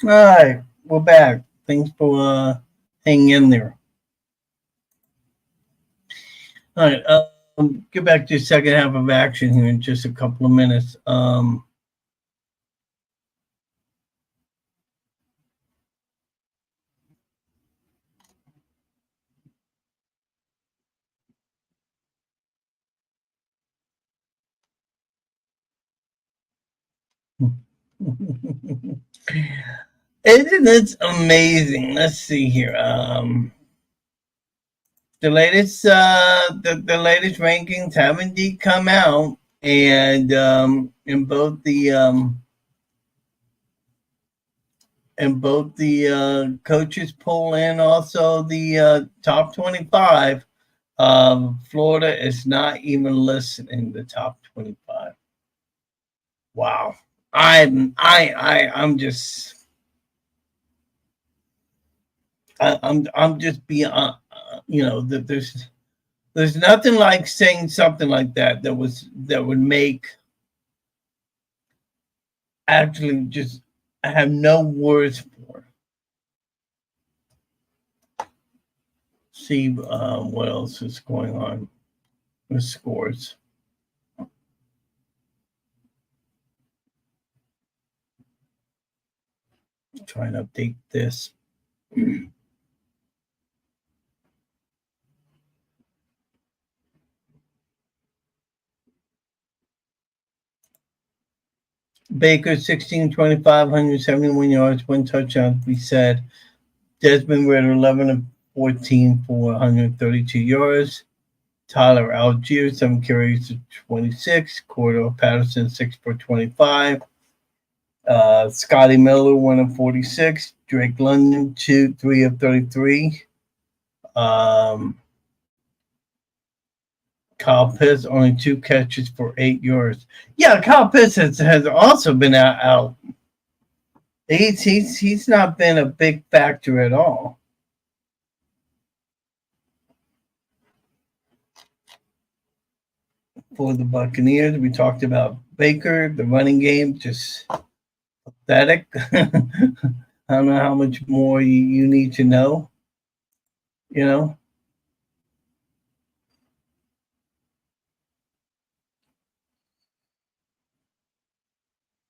All right, we're back. Thanks for hanging in there. All right, get back to the second half of action here in just a couple of minutes. Isn't it amazing? Let's see here. The latest rankings have indeed come out, and in both the coaches poll and also the top 25. Florida is not even listed in the top 25. Wow. I'm just I'm just beyond. There's nothing like saying something like that would make actually just I have no words for. See what else is going on with scores. Try and update this. Baker 16, 25, 171 yards, one touchdown to be said. Desmond Ritter 11 of 14 for 132 yards. Tyler Algier 7 carries to 26. Cordell Patterson 6 for 25. Scotty Miller 1 of 46. Drake London 3 of 33. Kyle Pitts only 2 catches for 8 yards. Yeah, Kyle Pitts has also been out. He's not been a big factor at all. For the Buccaneers, we talked about Baker, the running game, just pathetic. I don't know how much more you need to know.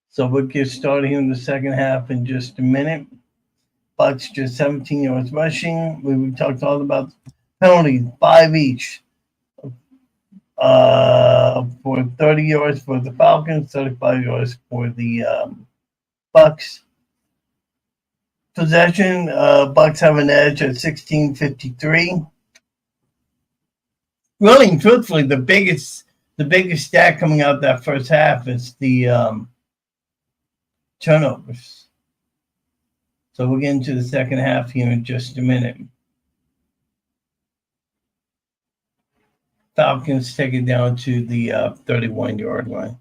So we'll get started here in the second half in just a minute. Bucs just 17 yards rushing. We talked all about penalties, 5 each. For 30 yards for the Falcons, 35 yards for the Bucs. Possession, Bucs have an edge at 16:53. Really and truthfully, the biggest stat coming out that first half is the turnovers. So we'll get into the second half here in just a minute. Falcons take it down to the 31-yard line.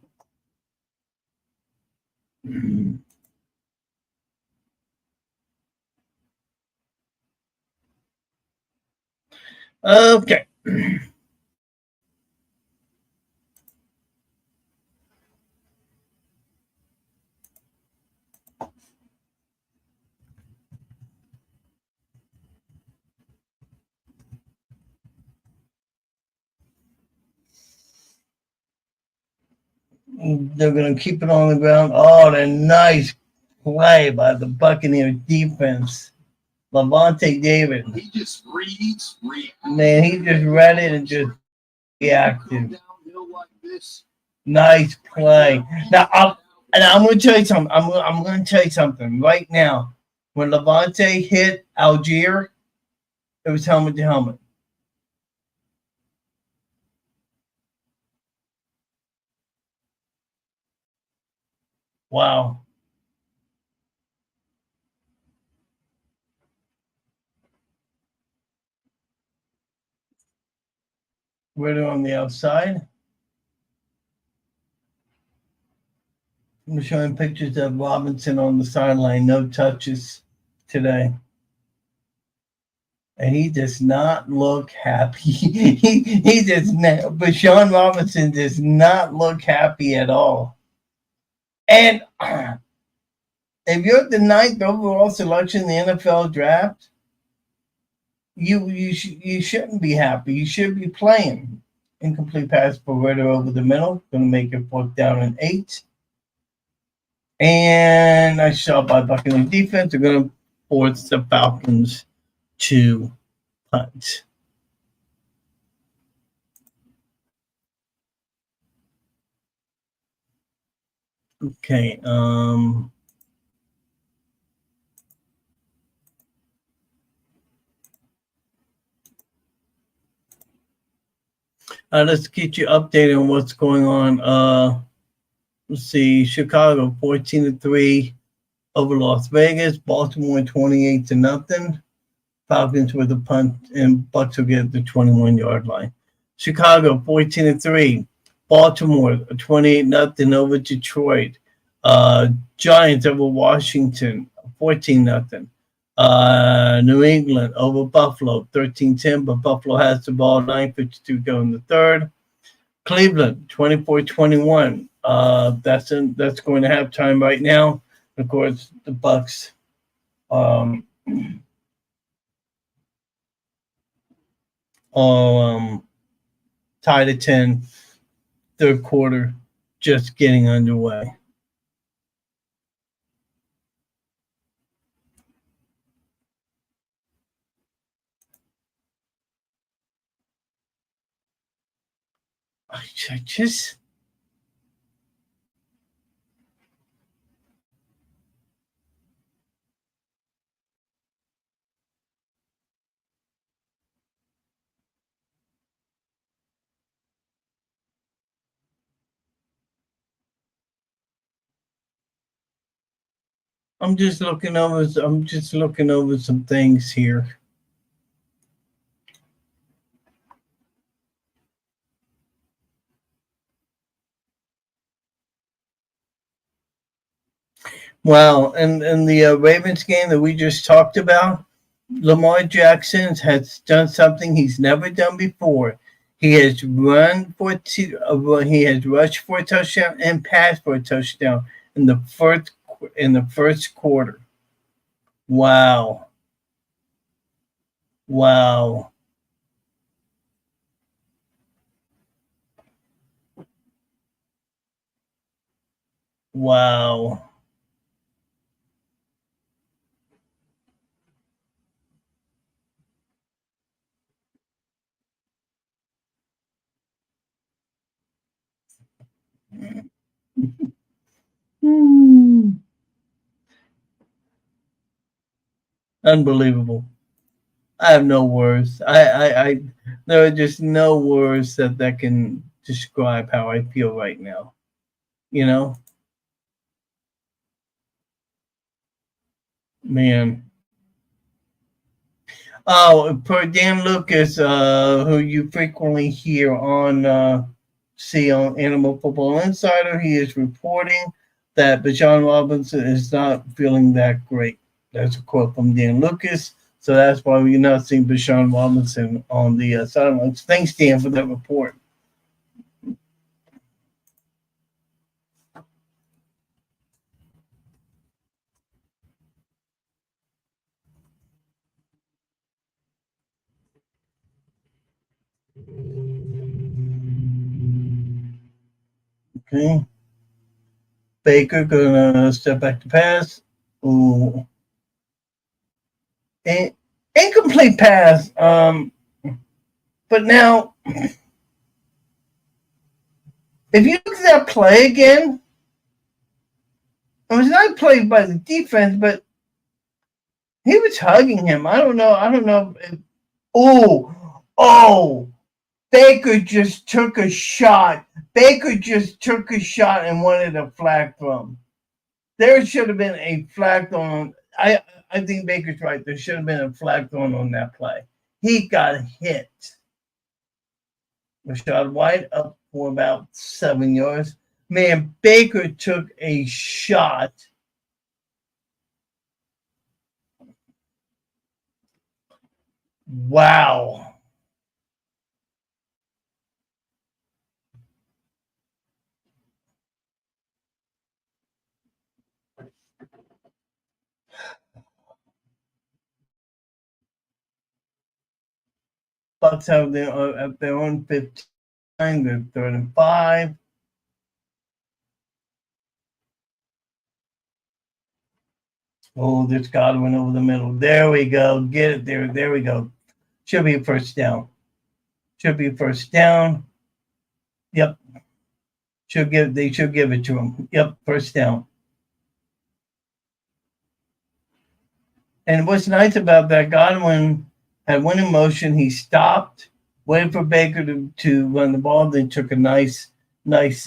Okay. They're going to keep it on the ground. Oh, the nice play by the Buccaneer defense. Levante David. He just reads. Man, he just read it and just reacted. Nice play. Now, I'm going to tell you something. I'm going to tell you something right now. When Levante hit Algier, it was helmet to helmet. Wow. Ritter on the outside. I'm showing pictures of Robinson on the sideline. No touches today. And he does not look happy. he does not. But Sean Robinson does not look happy at all. And If you're the ninth overall selection in the NFL draft, you shouldn't be happy. You should be playing. Incomplete pass for Ritter over the middle. Going to make it 4th down and 8. And nice shot by Buccaneers defense. They're going to force the Falcons to punt. Okay. Let's get you updated on what's going on. Let's see. Chicago 14-3 over Las Vegas. Baltimore 28-0. Falcons with a punt, and Bucs will get the 21-yard line. Chicago 14-3. Baltimore 28-0 over Detroit. Giants over Washington 14-0. New England over Buffalo 13-10, but Buffalo has the ball, 9:52 go in the third. Cleveland 24-21. That's going to have time right now. Of course, the Bucs tied at 10, third quarter just getting underway. I just I'm just looking over some things here. Wow, and the Ravens game that we just talked about, Lamar Jackson has done something he's never done before. He has he has rushed for a touchdown and passed for a touchdown in the first quarter. Wow. Wow. Wow. Unbelievable. I have no words. I there are just no words that can describe how I feel right now. You know, man. Oh, per Dan Lucas, who you frequently hear on see on Animal Football Insider, he is reporting that Bijan Robinson is not feeling that great. That's a quote from Dan Lucas. So that's why we're not seeing Bijan Robinson on the sidelines. Thanks, Dan, for that report. Okay. Baker gonna step back to pass. Ooh. Incomplete pass. But now, if you look at that play again, it was not played by the defense, but he was hugging him. I don't know. Oh, Baker just took a shot. And wanted a flag thrown. There should have been a flag thrown. I think Baker's right. There should have been a flag thrown on that play. He got hit. Rashad White up for about 7 yards. Man, Baker took a shot. Wow. Bucs have at their own 15. They're 3rd and 5. Oh, this Godwin over the middle. There we go. Get it there. There we go. Should be a first down. Should be a first down. Yep. They should give it to him. Yep, first down. And what's nice about that, Godwin had one in motion. He stopped, waited for Baker to run the ball, then took a nice pass.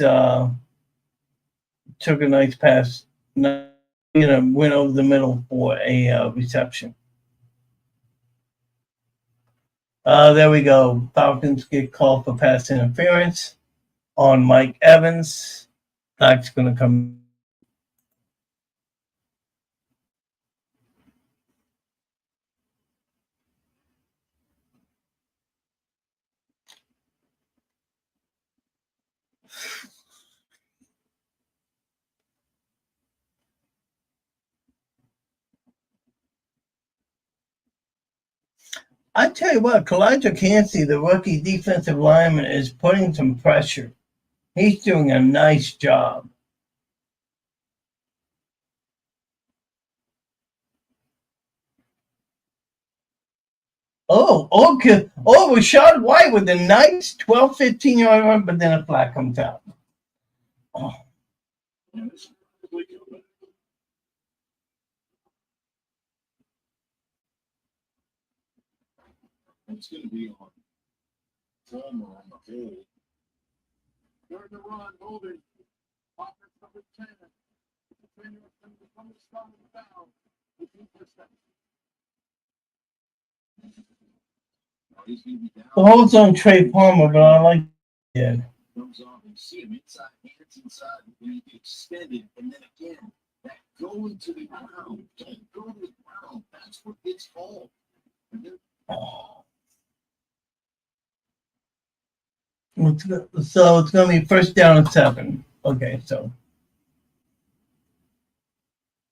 Went over the middle for a reception. There we go. Falcons get called for pass interference on Mike Evans. That's going to come. I tell you what, Kalijah Cansey, the rookie defensive lineman, is putting some pressure. He's doing a nice job. Okay. Rashad White with a nice 12, 15-yard run, but then a flag comes out. Oh. It's going to be on Palmer on the whole. During the run, holding. Offense number 10. Defender from the start of the foul. 15%. He's going to be down. The holds on Trey Palmer, but I like it. Comes off and you see him inside, hands inside, and he extended, and then again, that going to the ground. Don't go to the ground. That's what it's called. And then, So it's going to be first down and 7. Okay, so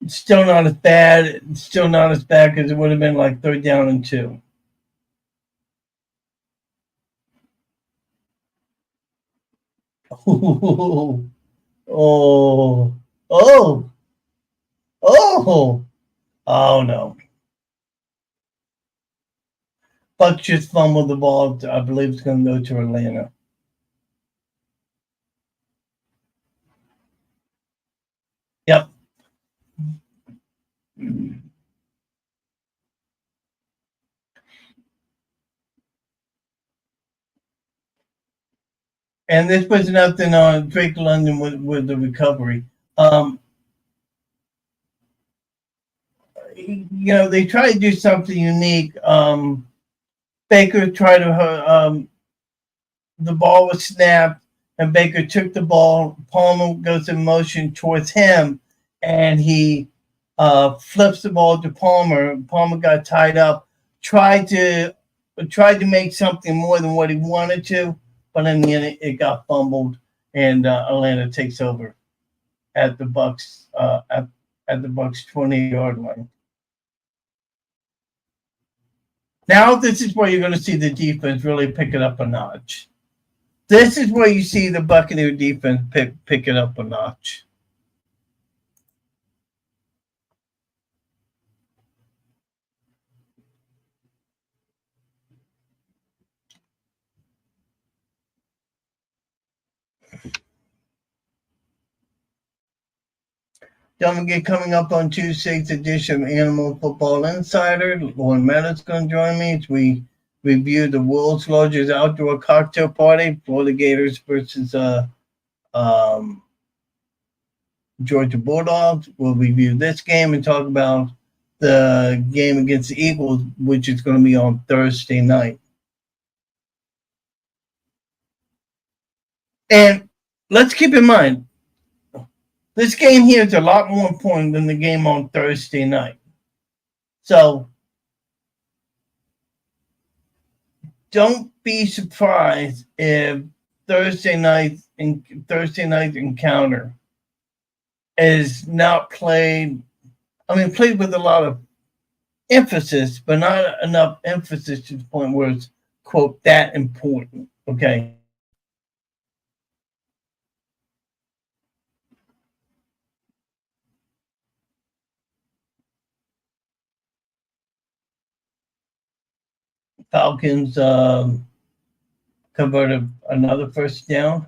it's still not as bad. It's still not as bad because it would have been like 3rd down and 2. Oh no. Bucs just fumbled the ball. I believe it's going to go to Atlanta. Yep. And this was nothing on Drake London with the recovery. They try to do something unique. Baker tried to, the ball was snapped, and Baker took the ball. Palmer goes in motion towards him, and he flips the ball to Palmer. Palmer got tied up, tried to make something more than what he wanted to, but in the end it got fumbled, and Atlanta takes over at the Bucs at the Bucs 20-yard line. Now this is where you're going to see the defense really pick it up a notch. This is where you see the Buccaneer defense pick it up a notch. Don't forget, coming up on Tuesday's edition of Animal Football Insider, Lauren Meadows going to join me as we review the world's largest outdoor cocktail party, Florida Gators versus Georgia Bulldogs. We'll review this game and talk about the game against the Eagles, which is going to be on Thursday night. And let's keep in mind, this game here is a lot more important than the game on Thursday night. So don't be surprised if Thursday night's encounter is not played. I mean, played with a lot of emphasis, but not enough emphasis to the point where it's quote, that important. Okay. Falcons converted another first down.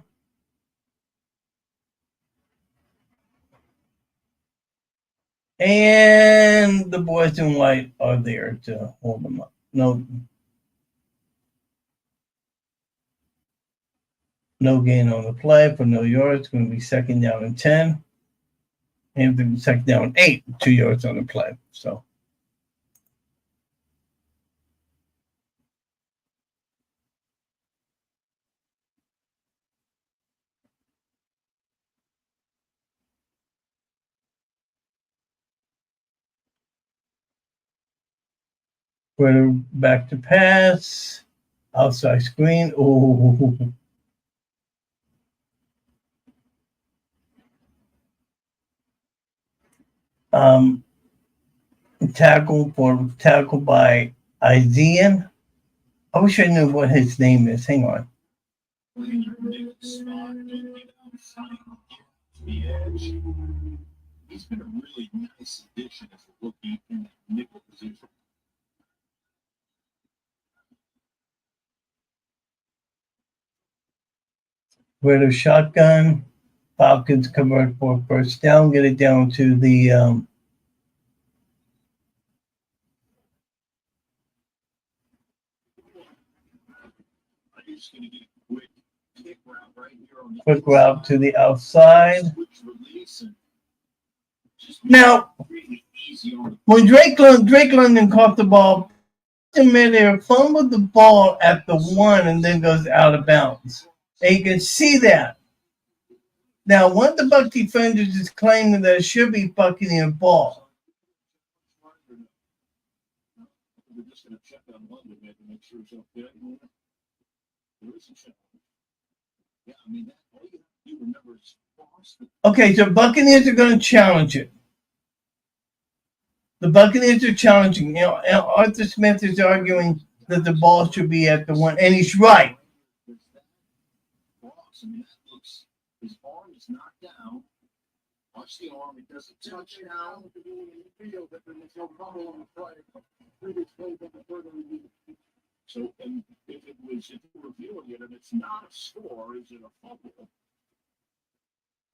And the boys in white are there to hold them up. No gain on the play for no yards. It's going to be second down and 10. And second down and 8, 2 yards on the play. So. Back to pass. Outside screen. Oh. Tackle by Isaiah. I wish I knew what his name is. Hang on. He's been a really nice addition as a rookie in that nickel position. With a shotgun, Falcons convert for first down, get it down to the I'm just going to get a quick kick route right here on the quick route to the outside. Now, when Drake London caught the ball, in midair, fumbled the ball at the 1 and then goes out of bounds. And you can see that. Now, one of the Bucs defenders is claiming that it should be Buccaneer ball. We're just going to check on London to make sure it's okay. There is a check. Yeah, I mean, all you remember is Boston. Okay, so Buccaneers are going to challenge it. The Buccaneers are challenging. You know, Arthur Smith is arguing that the ball should be at the 1, and he's right. I mean, that looks, his arm is knocked down. Watch the arm, it doesn't touch down. So, and if we're reviewing it and it's not a score, is it a fumble?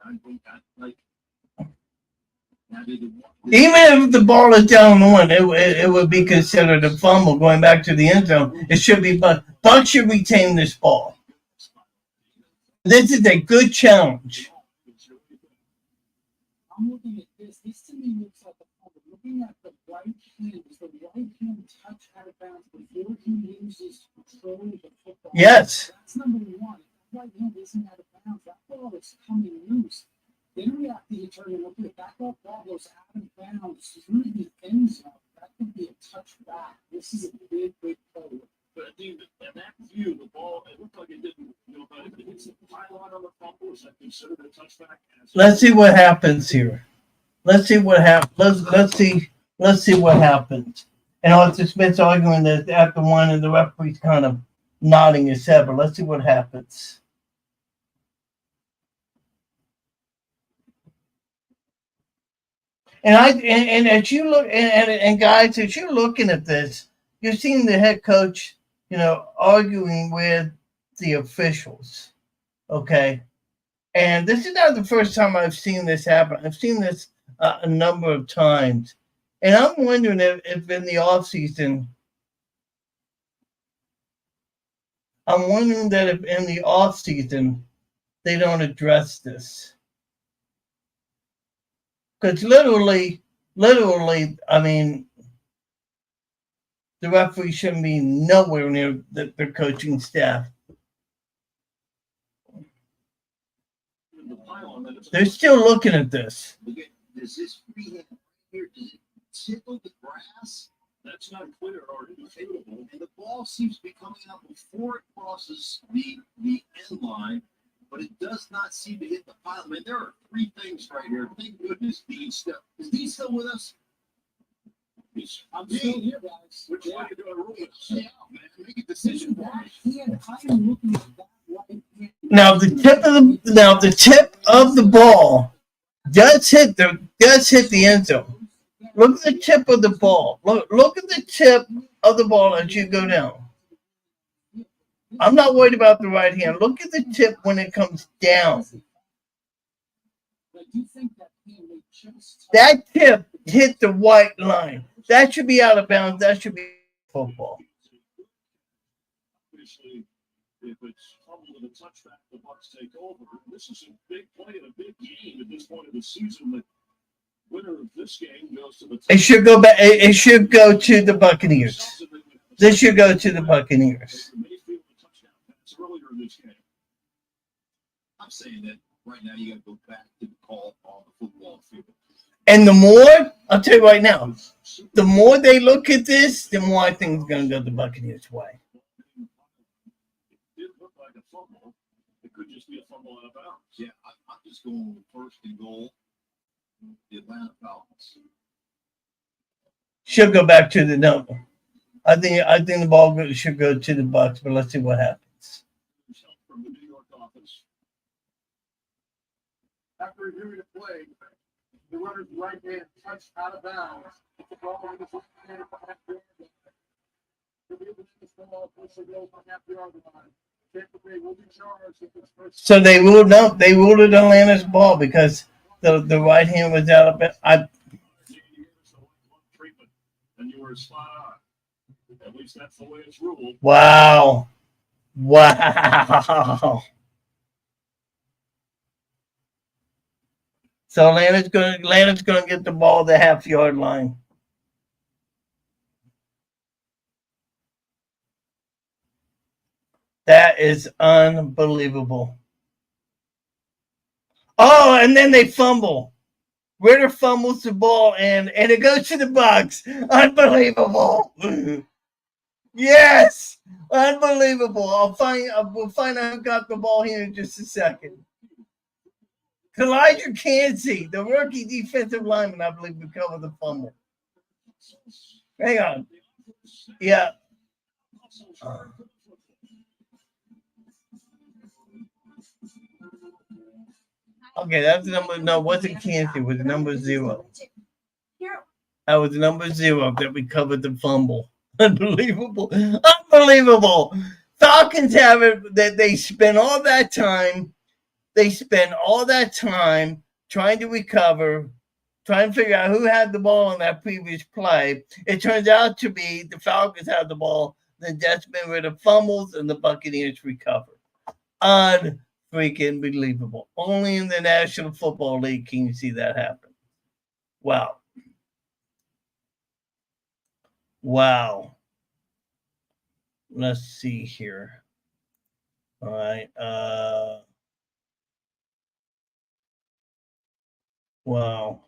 I think that, like, even if the ball is down the 1, it would be considered a fumble going back to the end zone. It should be, but Bucs should retain this ball. This is a good challenge. I'm looking at this. This to me looks like a fumble. Looking at the right hand, does the right hand touch out of bounds before he loses control of the football? Yes. That's number 1. If the right hand isn't out of bounds, that ball is coming loose. Then we have to turn and look at it. That ball goes out of bounds through the end zone. That could be a touchback. This is a big play. But I think in that view, the ball, it looked like it didn't, but if it hits the pylon on the fumble, is that considered a touchback? Let's see what happens here. Let's see what happens. Let's see what happens. And Arthur Smith's arguing that at the 1, and the referee's kind of nodding his head, but let's see what happens. And as you look, and guys, as you're looking at this, you're seeing the head coach, arguing with the officials. Okay. And this is not the first time I've seen this happen. I've seen this a number of times. And I'm wondering if in the offseason, they don't address this. Because literally, I mean, the referee shouldn't be nowhere near their coaching staff. They're still looking at this. Does this free hand here, does it tickle the grass? That's not clear or indisputable. And the ball seems to be coming out before it crosses the end line, but it does not seem to hit the pylon. I mean, there are 3 things right here. Thank goodness Dean's still. Is Dean still with us? I'm still here, guys. Which way are you doing? Yeah, man. Make it the decision that hand, I am looking at that right hand. Now the tip of the ball does hit the end zone. Look at the tip of the ball. Look at the tip of the ball as you go down. I'm not worried about the right hand. Look at the tip when it comes down. That tip hit the white line. That should be out of bounds. That should be football. Obviously, if it's fumbled and a touchback, the Bucs take over. This is a big play and a big game at this point of the season. The winner of this game goes to the. It should go back. It should go to the Buccaneers. This should go to the Buccaneers. Earlier in this game. I'm saying that right now you got to go back to the call on the football field. And the more, I'll tell you right now, the more they look at this, the more I think it's going to go the Buccaneers' way. It did look like a fumble. It could just be a fumble out of bounds. Yeah, I'm just going with first and goal. The Atlanta Falcons. Should go back to the number. I think the ball should go to the Bucs, but let's see what happens. From the New York office. After reviewing the play, the runner's right hand touched out of bounds. The ball in his left hand at the half-yard line. The ball officially goes on half-yard line. Tampa Bay will be charged with this first. So they ruled it Atlanta's ball because the right hand was out of it. Treatment, and you were spot on. At least that's the way it's ruled. Wow. So Atlanta's gonna get the ball at the half-yard line. That is unbelievable. Oh, and then they fumble. Ritter fumbles the ball and it goes to the Bucs. Unbelievable. Yes, unbelievable. We'll find out who got the ball here in just a second. Elijah Cansey, the rookie defensive lineman, I believe, recovered the fumble. Hang on. Yeah. Okay, that's the number. No, it wasn't Cansey. It was number 0. That was number 0 that recovered the fumble. Unbelievable. Unbelievable. Falcons have it that they spend all that time. They spend all that time trying to recover, trying to figure out who had the ball on that previous play. It turns out to be the Falcons had the ball, then Desmond Ritter fumbles, and the Buccaneers recover. Unfreaking believable. Only in the National Football League can you see that happen. Wow. Wow. Let's see here. All right. Wow.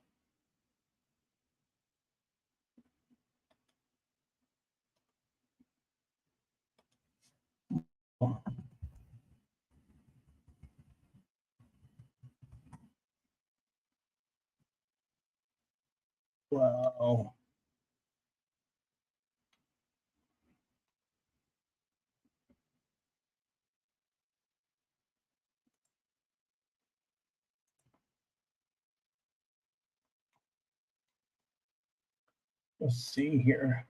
Wow. Let's see here.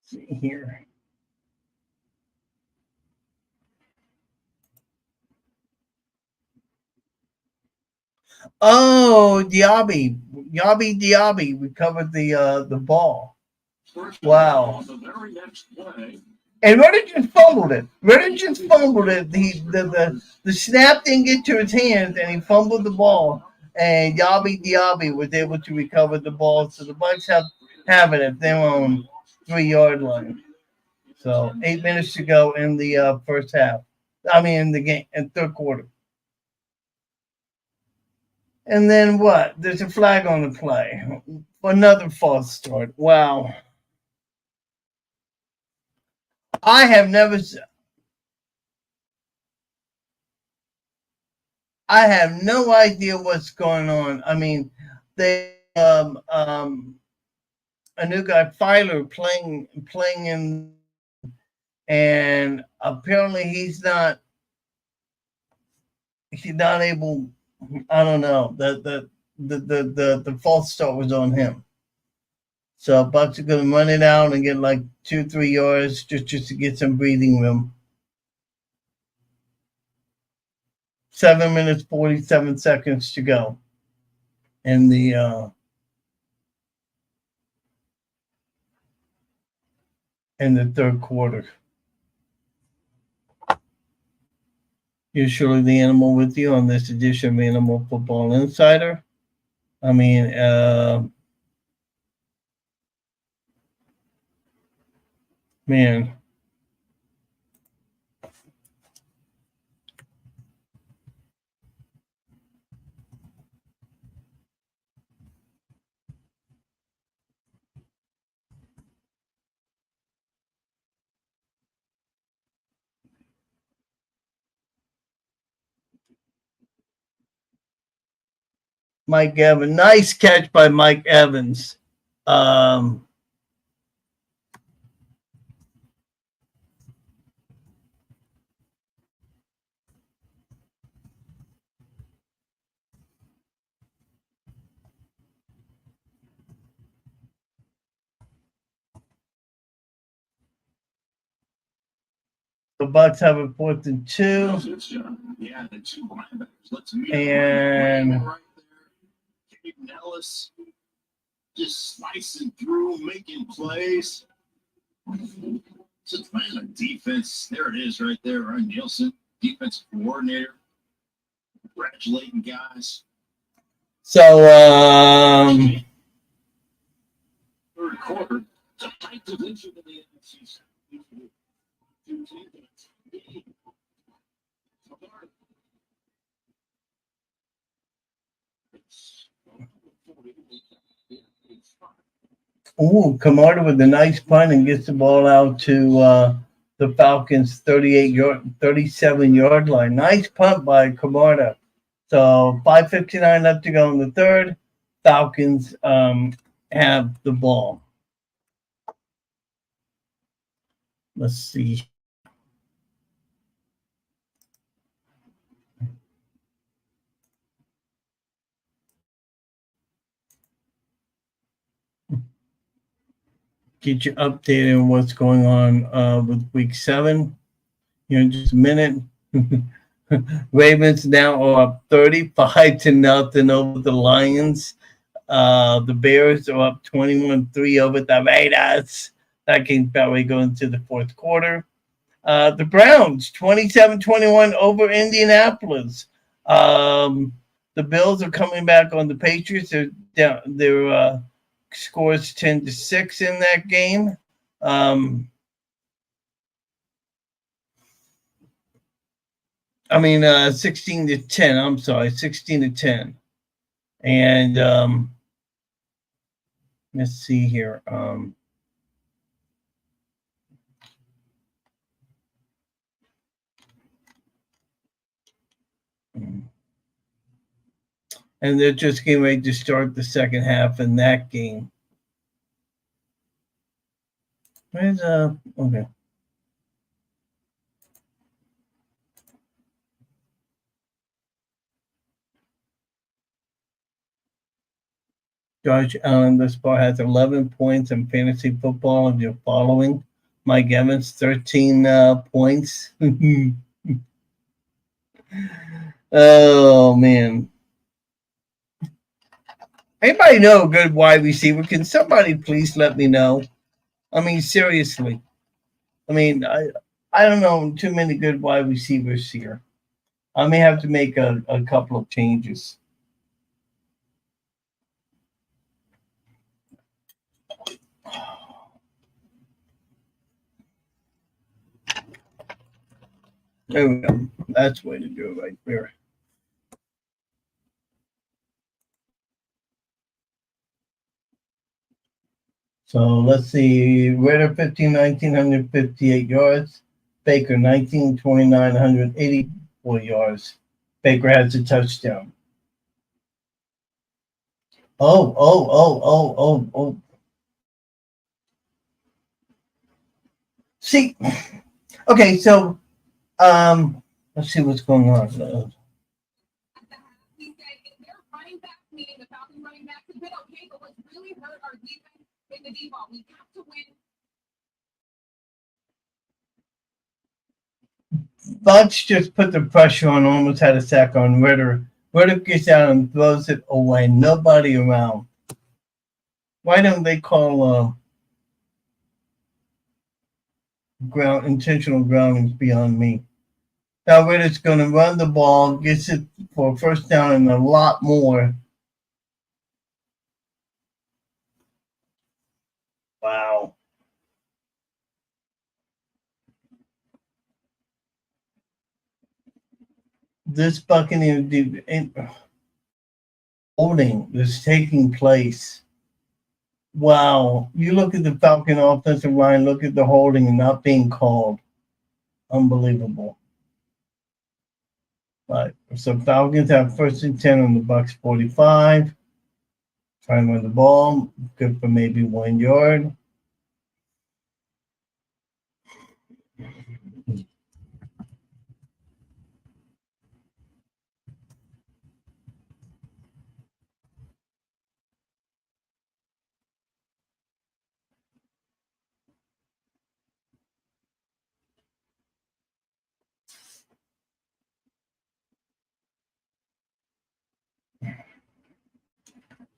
See here. Oh, Diaby recovered the ball. First Wow. on the very next play, And Reddick just fumbled it. Reddick just fumbled it. The snap didn't get to his hands, and he fumbled the ball. And Yabi Diaby was able to recover the ball. So the Bucs have it at their own 3-yard line. So 8 minutes to go in the first half. I mean, in the game, in third quarter. And then what? There's a flag on the play. Another false start. Wow. I have no idea what's going on. I mean, they a new guy Filer playing in, and apparently he's not able. I don't know. The false start was on him. So Bucs are going to run it out and get like 2-3 yards just to get some breathing room. 7 minutes 47 seconds to go in the third quarter. Here's Shirley the Animal with you on this edition of Animal Football Insider. I mean, man. Mike Evans. Nice catch by Mike Evans. The Bucs have a 4th and 2. Yeah, the two linebackers. Let's meet And right there. Caden Ellis just slicing through, making plays. Such man of defense. There it is right there. Ryan Nielsen, defensive coordinator. Congratulating guys. So Third quarter. It's a tight division in the NFC. Camarda with a nice punt and gets the ball out to the Falcons 37-yard line. Nice punt by Camarda. So 5:59 left to go in the third. Falcons have the ball. Let's see. Get you updated on what's going on with week 7. Here in just a minute. Ravens now are up 35-0 over the Lions. The Bears are up 21-3 over the Raiders. That game's probably going to the fourth quarter. The Browns 27-21 over Indianapolis. The Bills are coming back on the Patriots. They're down. Their scores 10-6 in that game. 16-10. I'm sorry, 16-10. And let's see here. And they're just getting ready to start the second half in that game. Where's okay. Josh Allen thus far has 11 points in fantasy football of your following. Mike Evans, 13 points. Oh, man. Anybody know a good wide receiver? Can somebody please let me know? I mean, seriously. I mean, I don't know too many good wide receivers here. I may have to make a couple of changes. There we go. That's the way to do it right there. So let's see. Ritter 1,958 yards. Baker 1,929 184 yards. Baker has a touchdown. Oh. See, okay, so let's see what's going on. He said if their running back, meaning the Falcons running backs, have been okay, but what's really hurt our defense in the deep ball. We have to win. Bucs just put the pressure on, almost had a sack on Ritter. Ritter gets out and throws it away. Nobody around. Why don't they call intentional groundings beyond me? Now Ritter's going to run the ball, gets it for a first down and a lot more. Wow. This Buccaneer holding is taking place. Wow. You look at the Falcon offensive line, look at the holding and not being called. Unbelievable. Right. So Falcons have 1st and 10 on the Bucs 45. Try and run the ball. Good for maybe 1 yard.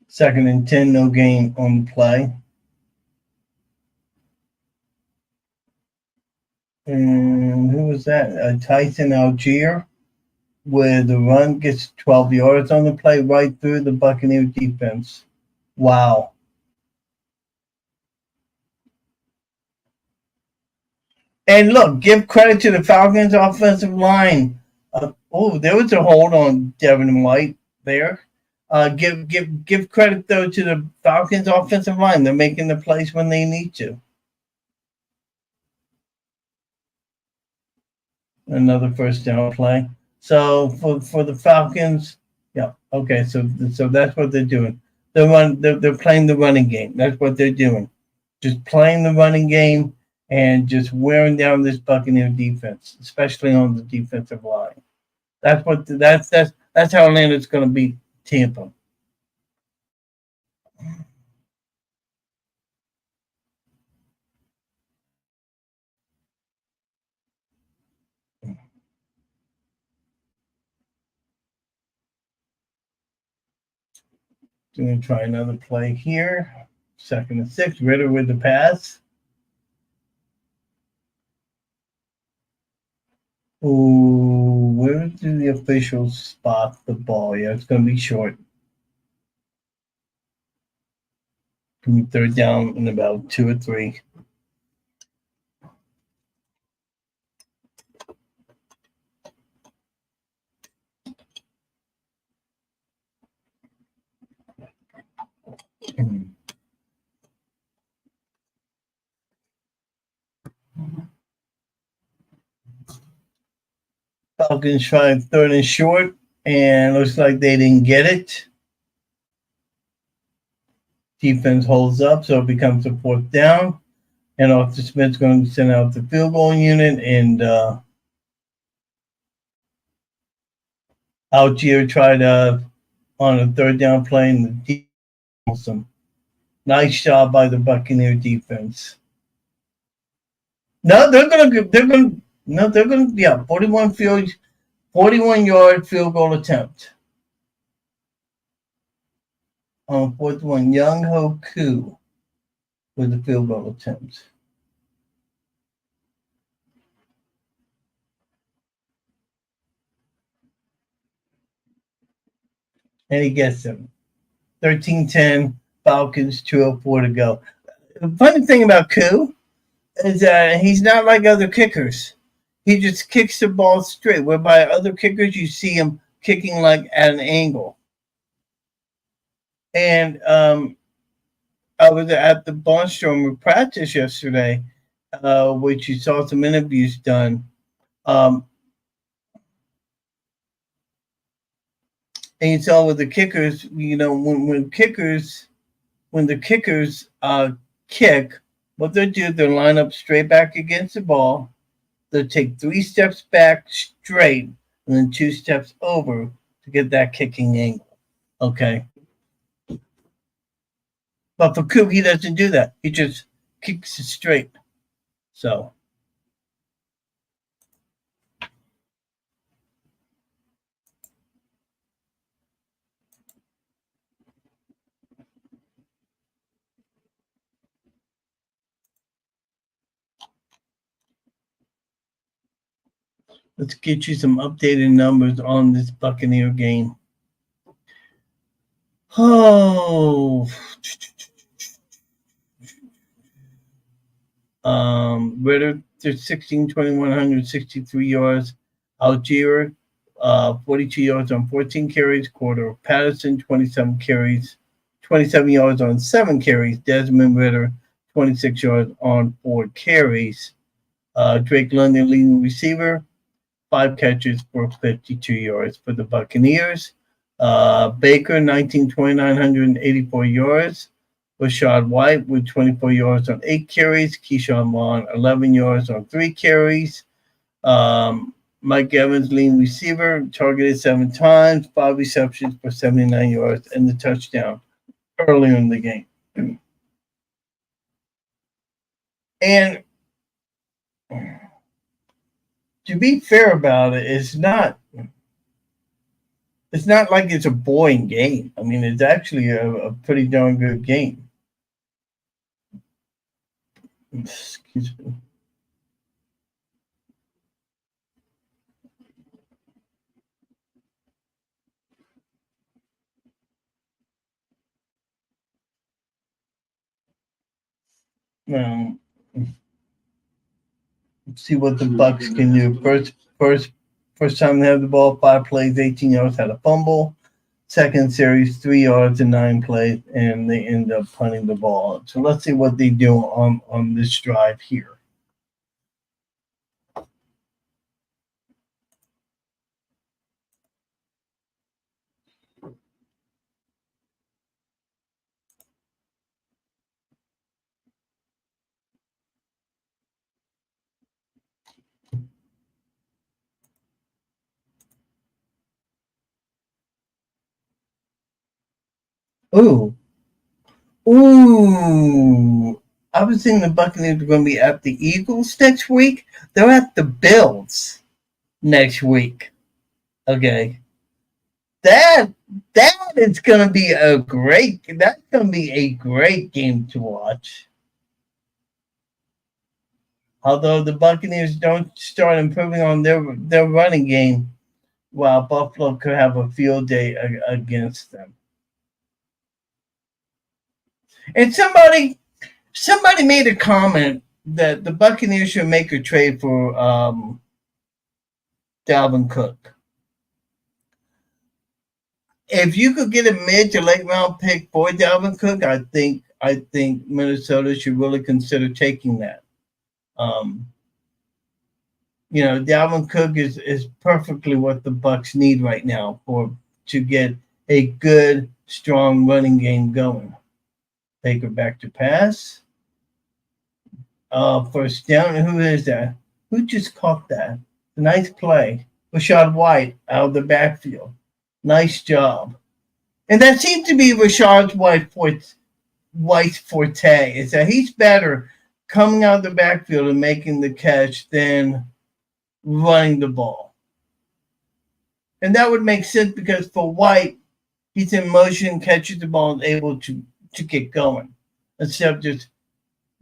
Second and 10, no gain on the play. And who was that? Tyson Algier, where the run gets 12 yards on the play right through the Buccaneer defense. Wow. And look, give credit to the Falcons offensive line. There was a hold on Devin White there. Give credit though to the Falcons offensive line. They're making the plays when they need to. Another first down play. So for the Falcons, yeah, okay. So that's what they're doing. They're playing the running game. That's what they're doing. Just playing the running game and just wearing down this Buccaneer defense, especially on the defensive line. That's how Atlanta's going to beat Tampa. Going to try another play here. 2nd and 6. Ritter with the pass. Ooh, where do the officials spot the ball? Yeah, it's going to be short. Can be 3rd down in about 2 or 3. Falcons trying 3rd and short, and looks like they didn't get it. Defense holds up, so it becomes a 4th down. And Arthur Smith's going to send out the field goal unit, and Algier tried on a 3rd down play, and the awesome. Nice job by the Buccaneer defense. No, they're going to 41 yard field goal attempt. On 4th one, Young Ho Koo with the field goal attempt. and he gets them. 13-10, Falcons, 2:04 to go. The funny thing about Koo is that he's not like other kickers. He just kicks the ball straight, whereby other kickers, you see him kicking like at an angle. And I was at the Barnstormer practice yesterday, which you saw some interviews done. And you saw with the kickers, when the kickers kick, what they'll do, they'll line up straight back against the ball. They'll take 3 steps back straight and then 2 steps over to get that kicking angle. Okay. But for Coop, he doesn't do that. He just kicks it straight. So. Let's get you some updated numbers on this Buccaneer game. Oh. Ritter, 16, 2,163 yards. Algier, 42 yards on 14 carries. Quarter Patterson, 27 yards on 7 carries. Desmond Ritter, 26 yards on 4 carries. Drake London, leading receiver, 5 catches for 52 yards for the Buccaneers. Baker, 2,984 yards. Rashad White with 24 yards on 8 carries. Keyshawn Vaughn, 11 yards on 3 carries. Mike Evans, leading receiver, targeted 7 times, 5 receptions for 79 yards, and the touchdown earlier in the game. And to be fair about it, it's not like it's a boring game. I mean, it's actually a pretty darn good game. Excuse me. Let's see what the Bucs can do. First time they have the ball, 5 plays, 18 yards, had a fumble. Second series, 3 yards and 9 plays, and they end up punting the ball. So let's see what they do on this drive here. Ooh. I was thinking the Buccaneers are going to be at the Eagles next week. They're at the Bills next week. Okay. That is going to be a great game to watch. Although the Buccaneers don't start improving on their running game, while Buffalo could have a field day against them. And somebody made a comment that the Buccaneers should make a trade for Dalvin Cook. If you could get a mid to late round pick for Dalvin Cook, I think Minnesota should really consider taking that. Dalvin Cook is perfectly what the Bucs need right now to get a good, strong running game going. Baker back to pass. First down. Who is that? Who just caught that? A nice play. Rashad White out of the backfield. Nice job. And that seems to be Rashad White's forte, is that he's better coming out of the backfield and making the catch than running the ball. And that would make sense because for White, he's in motion, catches the ball, and able to get going instead of just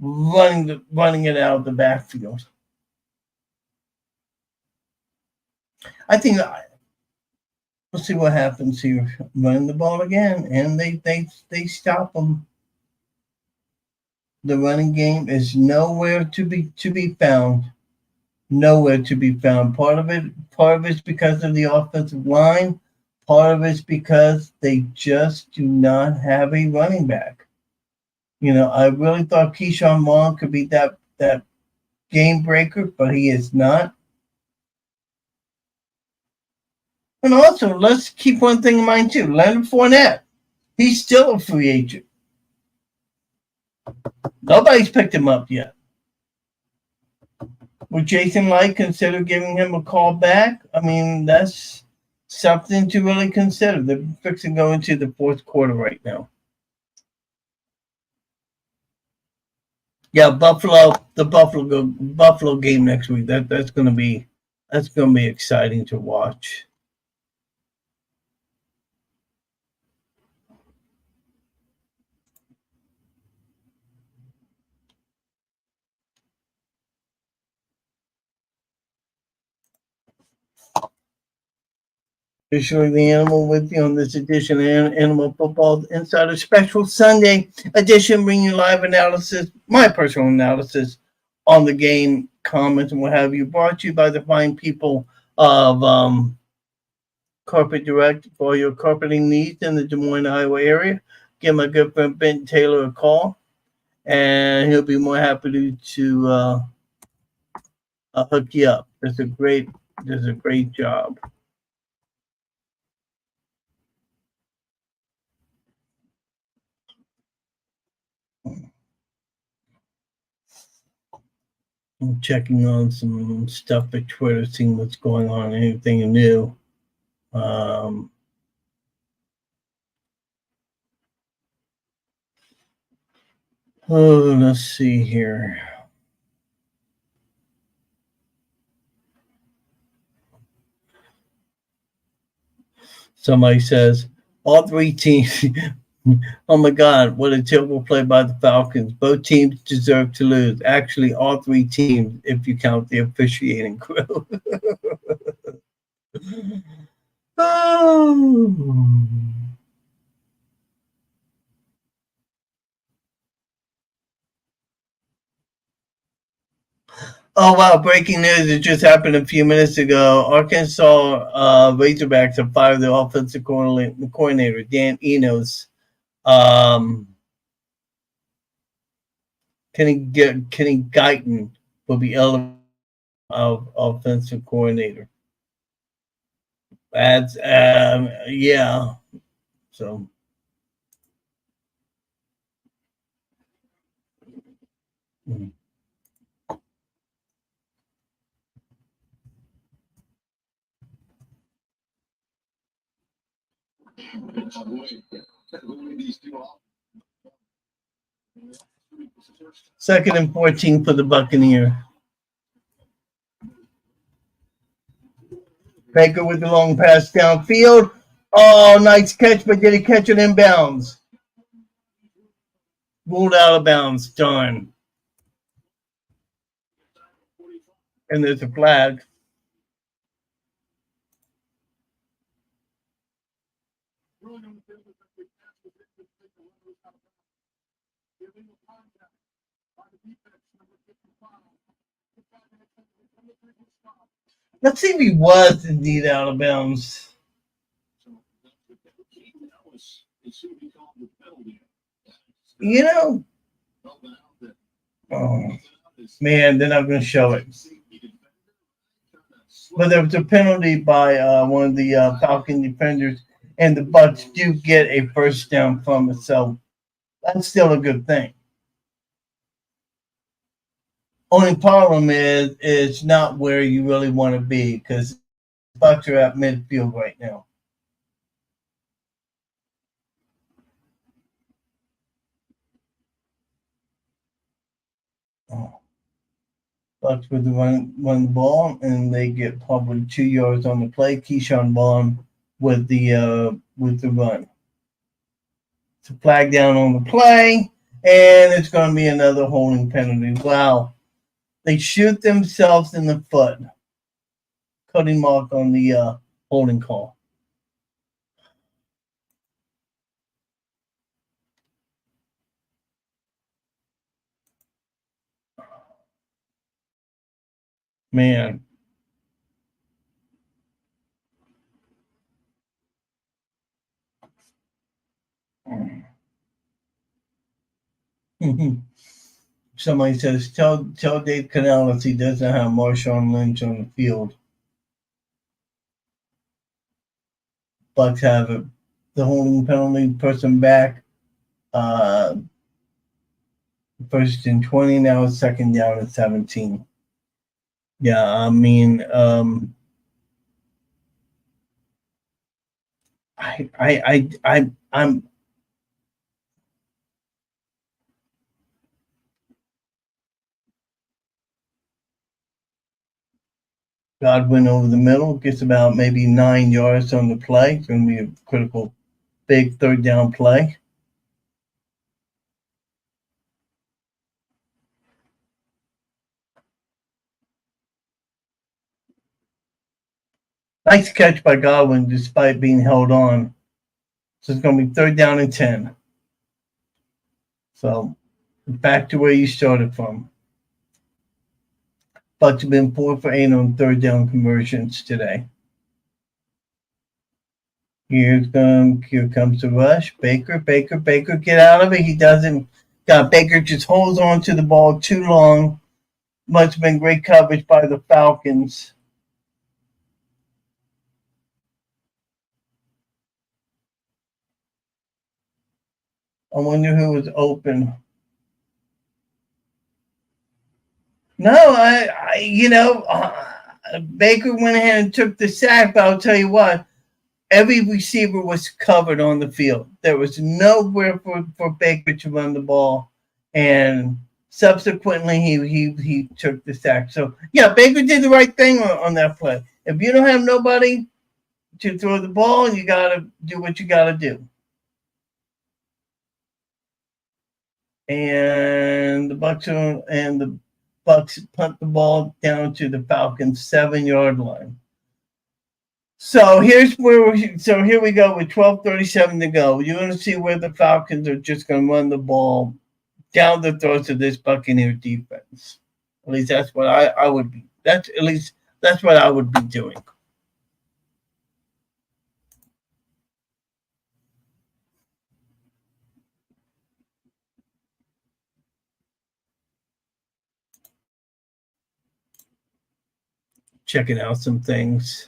running it out of the backfield. I think We'll see what happens here. Running the ball again, and they stop them. The running game is nowhere to be found. Nowhere to be found. Part of it's because of the offensive line. Part of it's because they just do not have a running back. I really thought Keyshawn Vaughn could be that game breaker, but he is not. And also, let's keep one thing in mind too. Leonard Fournette, he's still a free agent. Nobody's picked him up yet. Would Jason Light consider giving him a call back? I mean, that's something to really consider. They're fixing to go into the fourth quarter right now. Yeah, the Buffalo game next week. That's gonna be exciting to watch. Officially the Animal with you on this edition of Animal Football Insider Special Sunday edition, bringing you live analysis, my personal analysis on the game, comments, and what have you, brought to you by the fine people of Carpet Direct for your carpeting needs in the Des Moines, Iowa area. Give my good friend Ben Taylor a call, and he'll be more happy to hook you up. Does a great job. I'm checking on some stuff at Twitter, seeing what's going on, anything new. Let's see here. Somebody says, all three teams. Oh my God, what a terrible play by the Falcons. Both teams deserve to lose. Actually, all three teams, if you count the officiating crew. Oh. Oh wow! Breaking news! It just happened a few minutes ago. Arkansas Razorbacks have fired their offensive coordinator Dan Enos. Kenny Guyton will be elevated of offensive coordinator. That's yeah. So. Mm-hmm. Second and 14 for the Buccaneers. Baker with the long pass downfield. Oh, nice catch, but did he catch it in bounds? Ruled out of bounds. Darn. And there's a flag. Let's see if he was indeed out of bounds. Oh, man, they're not going to show it. But there was a penalty by one of the Falcon defenders, and the Bucs do get a first down from it, so that's still a good thing. Only problem is it's not where you really want to be because the Bucs are at midfield right now. Bucs with the run the ball, and they get probably 2 yards on the play. Keyshawn Vaughn with the run. It's a flag down on the play, and it's going to be another holding penalty. Wow. They shoot themselves in the foot. Cutting mark on the holding call. Man. Somebody says, tell Dave Canales he doesn't have Marshawn Lynch on the field. Bucs have it. The holding penalty puts them back. First and 20, now it's second down at 17. Yeah, I mean, I'm Godwin over the middle, gets about maybe 9 yards on the play. It's going to be a critical, big third down play. Nice catch by Godwin despite being held on. So it's going to be third down and 10. So back to where you started from. Bucs have been 4 for 8 on third down conversions today. Here comes the rush. Baker, get out of it. He doesn't. Baker just holds on to the ball too long. Must have been great coverage by the Falcons. I wonder who was open. No, Baker went ahead and took the sack, but I'll tell you what, every receiver was covered on the field. There was nowhere for Baker to run the ball, and subsequently he took the sack. So, yeah, Baker did the right thing on that play. If you don't have nobody to throw the ball, you got to do what you got to do. And the Bucs punt the ball down to the Falcons 7-yard line. So here we go with 12:37 to go. You're going to see where the Falcons are just going to run the ball down the throats of this Buccaneer defense. At least that's what I would be. That's what I would be doing. Checking out some things.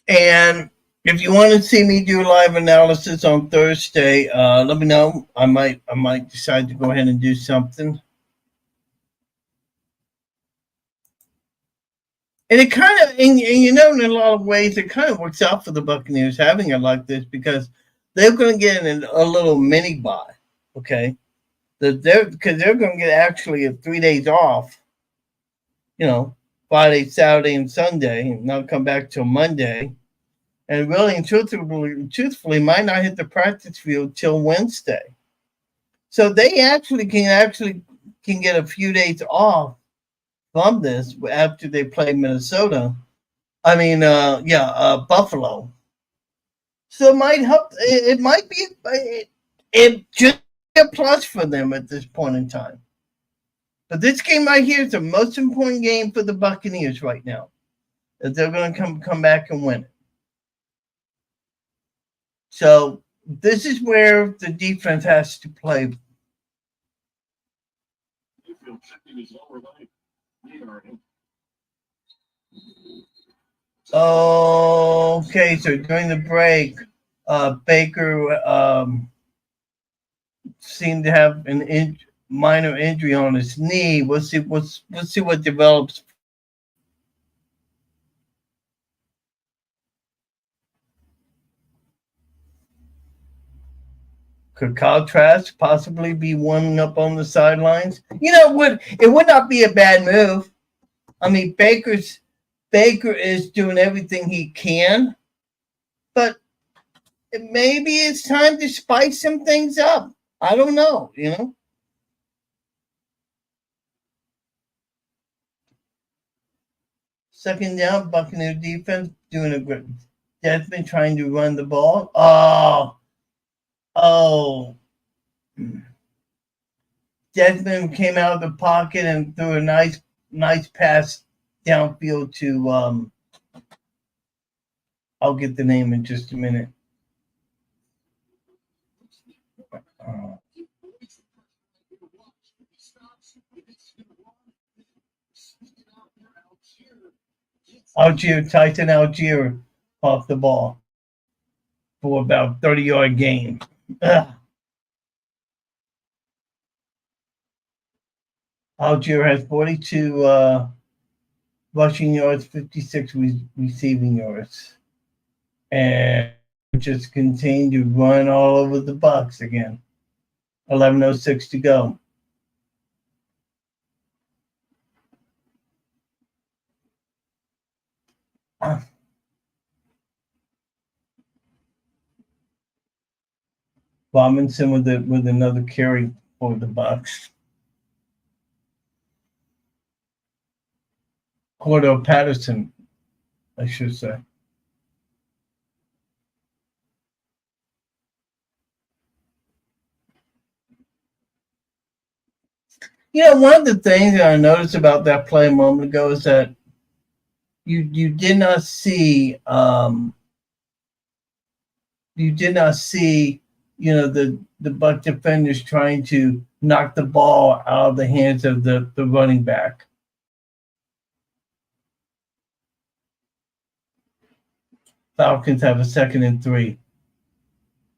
And if you want to see me do live analysis on Thursday, let me know. I might decide to go ahead and do something. And it kind of, and in a lot of ways, it kind of works out for the Buccaneers having it like this because they're going to get a little mini bye, okay? Because they're going to get actually 3 days off, Friday, Saturday, and Sunday, and not come back till Monday. And really and truthfully, might not hit the practice field till Wednesday. So they can get a few days off from this after they play Minnesota. Buffalo. So it might help. It might be it just a plus for them at this point in time. But this game right here is the most important game for the Buccaneers right now. That they're going to come back and win it. So this is where the defense has to play. Okay, so during the break, Baker seemed to have minor injury on his knee. We'll see what develops. Could Kyle Trask possibly be warming up on the sidelines? It would not be a bad move. I mean, Baker is doing everything he can, but maybe it's time to spice some things up. I don't know, Second down, Buccaneer defense doing a good. Desmond trying to run the ball. Oh. Desmond came out of the pocket and threw a nice pass downfield to I'll get the name in just a minute. Tyson Algier off the ball for about 30-yard gain. Algier has 42 rushing yards, 56 receiving yards, and just continue to run all over the Bucs again. 11:06 to go. Robinson with another carry for the Bucs. Cordell Patterson, I should say. One of the things that I noticed about that play a moment ago is that you did not see the Buck defenders trying to knock the ball out of the hands of the running back. Falcons have a 2nd and 3.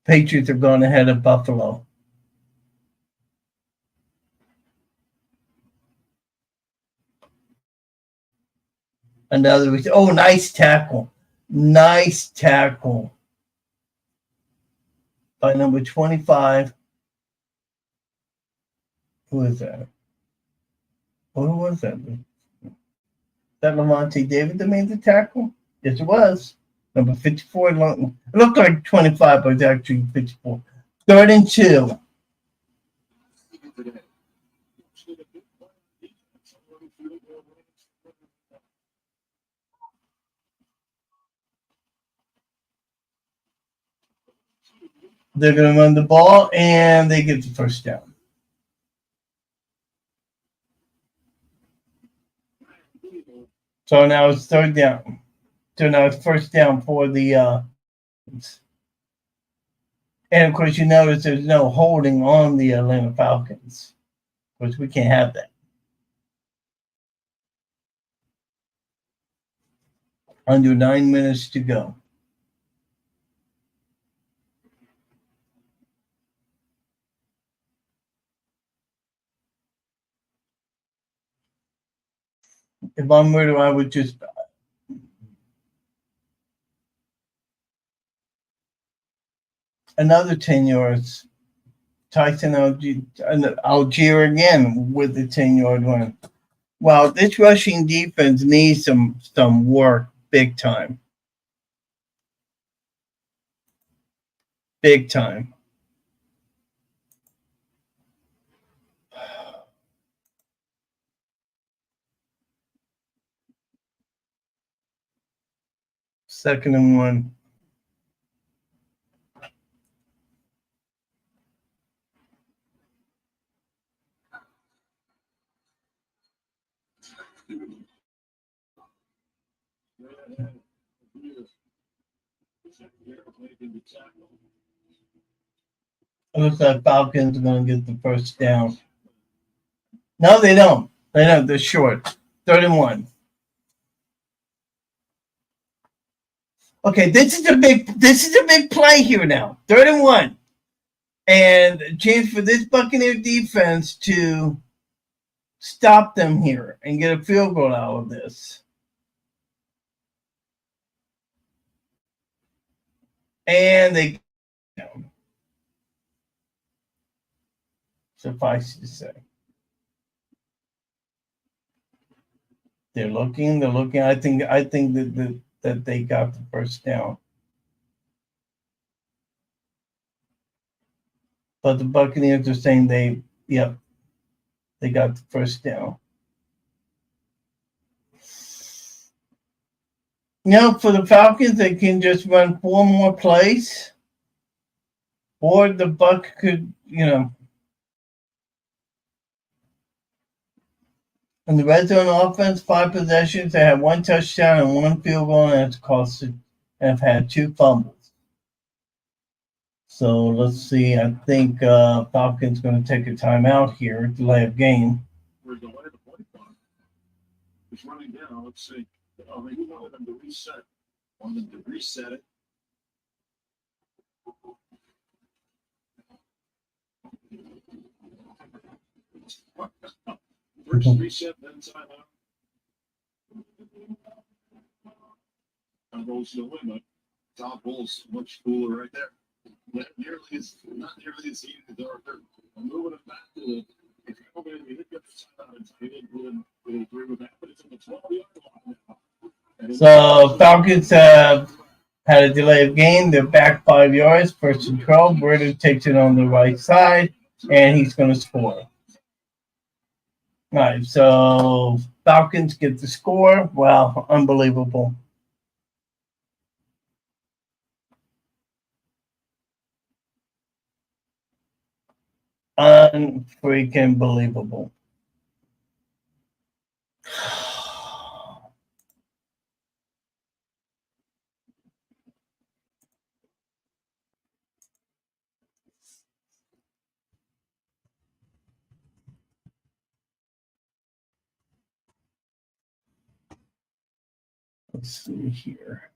Patriots are going ahead of Buffalo. Nice tackle. Nice tackle by number 25. Who is that? Who was that? Is that Lavonte David that made the tackle? Yes, it was. Number 54. It looked like 25, but it's actually 54. 3rd and 2. They're going to run the ball, and they get the first down. So now it's 3rd down. So now it's 1st down for the and of course you notice there's no holding on the Atlanta Falcons, because we can't have that. Under 9 minutes to go. If I'm Murder, I would just another 10 yards. Tyson Algier again with the 10-yard run. Wow, this rushing defense needs some work big time. Big time. Second and 1. It looks like Falcons are going to get the first down. No, they don't. They're short. 3rd and 1. Okay, this is a big play here now. 3rd and 1. And a chance for this Buccaneer defense to stop them here and get a field goal out of this. And they suffice to say. They're looking. I think that they got the first down. But the Buccaneers are saying they got the first down. For the Falcons, they can just run 4 more plays. Or the Bucs could, in the red zone offense, 5 possessions, they have 1 touchdown and 1 field goal, and it's costed and have had 2 fumbles. So let's see. I think Falcons going to take a timeout here, delay of game. We're delaying the play clock. It's running down. Let's see. Maybe wanted them to reset. Wanted them to reset it. First reset, then timeout. Those the limit. Top Bull's much cooler right there. Not nearly as heated as Arthur. I'm moving it back to the. If you come in, you hit the timeout and tight end, we'll agree with that. But it's in the 12-yard line now. So Falcons have had a delay of game. They're back 5 yards, 1st and 12. Werder takes it on the right side, and he's going to score. All right, so Falcons get the score. Wow, unbelievable. Unfreaking believable. Let's see here.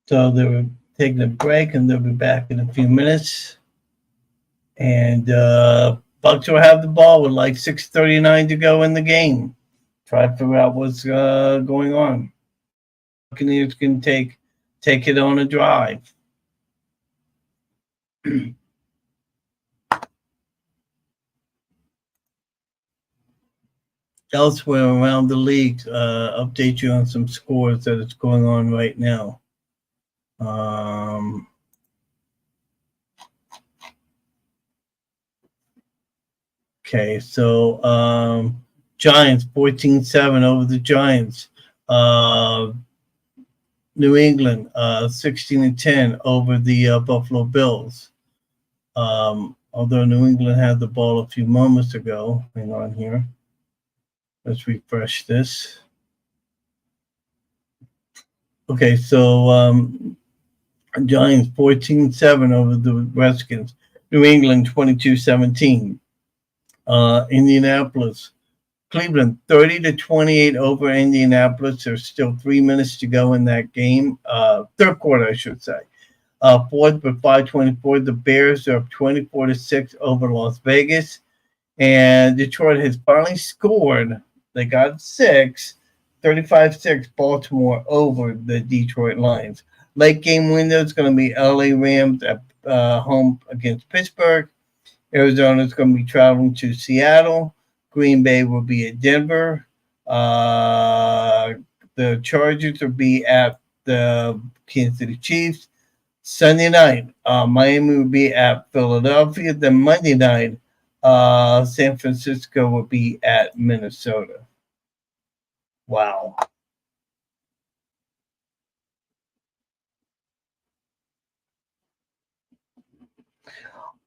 So they were taking a break, and they'll be back in a few minutes. And Bucs will have the ball with like 6:39 to go in the game. Try to figure out what's going on. Buccaneers can take it on a drive. Elsewhere around the league, update you on some scores that is going on right now. Okay, so Giants 14-7 over the Giants. New England 16-10 over the Buffalo Bills. Although New England had the ball a few moments ago. Hang on here. Let's refresh this. Okay, so Giants 14-7 over the Redskins. New England 22-17. Indianapolis, Cleveland 30-28 over Indianapolis. There's still 3 minutes to go in that game. Third quarter, I should say. Fourth with 5:24. The Bears are up 24-6 over Las Vegas. And Detroit has finally scored. They got 6, 35-6 Baltimore over the Detroit Lions. Late game window is going to be LA Rams at home against Pittsburgh. Arizona is going to be traveling to Seattle. Green Bay will be at Denver. The Chargers will be at the Kansas City Chiefs. Sunday night, Miami will be at Philadelphia. Then Monday night, San Francisco will be at Minnesota. Wow.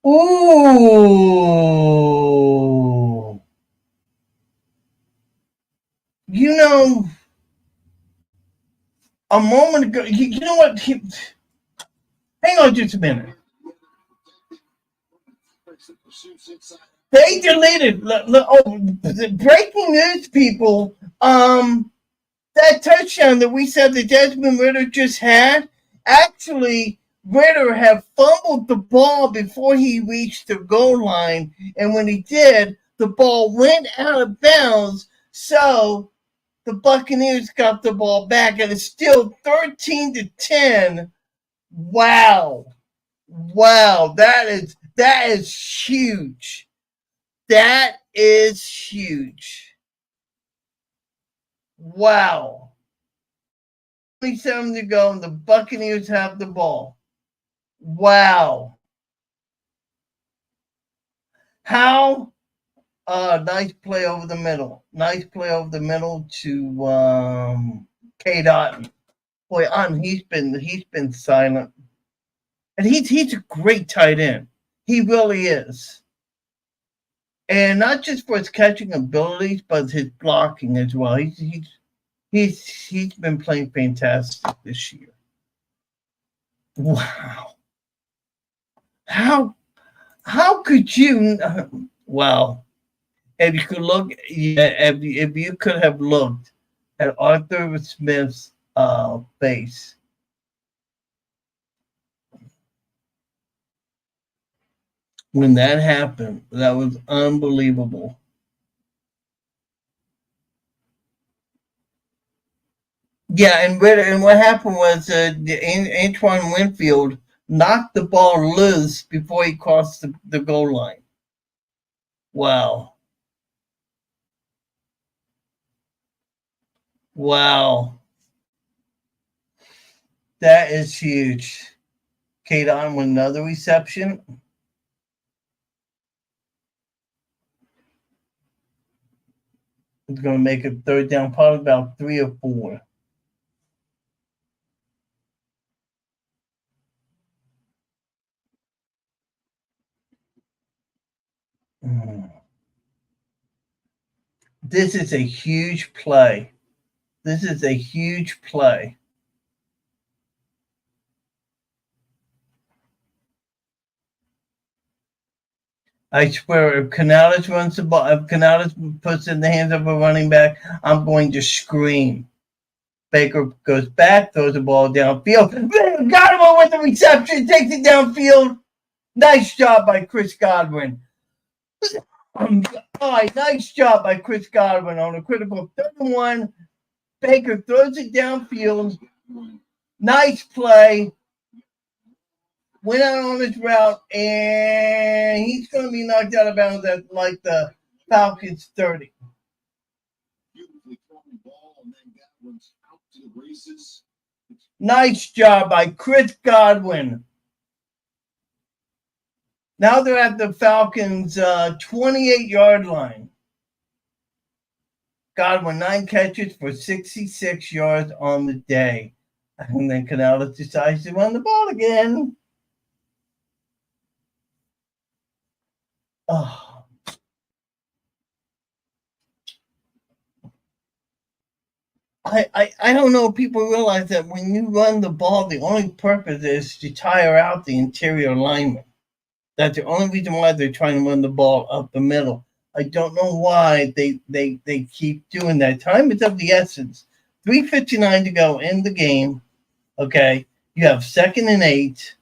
Ooh. You know, a moment ago, you know what? Hang on just a minute. They deleted. Breaking news, people. That touchdown that we said that Desmond Ritter just had, actually, Ritter had fumbled the ball before he reached the goal line, and when he did, the ball went out of bounds. So the Buccaneers got the ball back, and it's still 13-10. Wow. That is huge. That is huge. Wow. 27 to go, and the Buccaneers have the ball. Wow. How? Nice play over the middle. Nice play over the middle to K. Dotton. Boy, he's been silent. And he's a great tight end. He really is. And not just for his catching abilities, but his blocking as well. He's been playing fantastic this year. Wow. How could you? Well, if you could look, if you could have looked at Arthur Smith's face. When that happened, that was unbelievable. Yeah, and what happened was Antoine Winfield knocked the ball loose before he crossed the goal line. Wow. That is huge. Kate on with another reception. It's going to make a third down, probably about 3 or 4. This is a huge play. I swear, if Canales runs the ball, if Canales puts it in the hands of a running back, I'm going to scream. Baker goes back, throws the ball downfield. Got him with the reception, takes it downfield. Nice job by Chris Godwin. Nice job by Chris Godwin on a critical 31. Baker throws it downfield. Nice play. Went out on his route, and he's going to be knocked out of bounds at like the Falcons 30. Nice job by Chris Godwin. Now they're at the Falcons' 28-yard line. Godwin, 9 catches for 66 yards on the day. And then Canales decides to run the ball again. Oh. I don't know if people realize that when you run the ball, the only purpose is to tire out the interior lineman. That's the only reason why they're trying to run the ball up the middle. I don't know why they keep doing that. Time is of the essence. 3:59 to go in the game. Okay, you have 2nd and 8.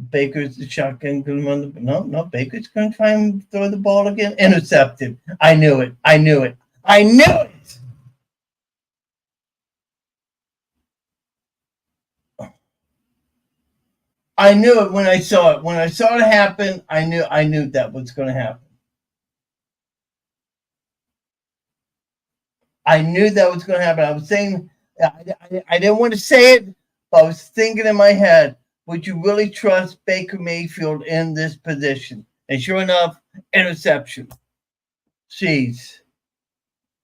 Baker's the shotgun going to run the no. Baker's going to try and throw the ball again. Intercepted. I knew it. I knew it. I knew it when I saw it. When I saw it happen, I knew that was going to happen. I knew that was going to happen. I was saying I didn't want to say it, But I was thinking in my head, would you really trust Baker Mayfield in this position? And sure enough, interception. Jeez.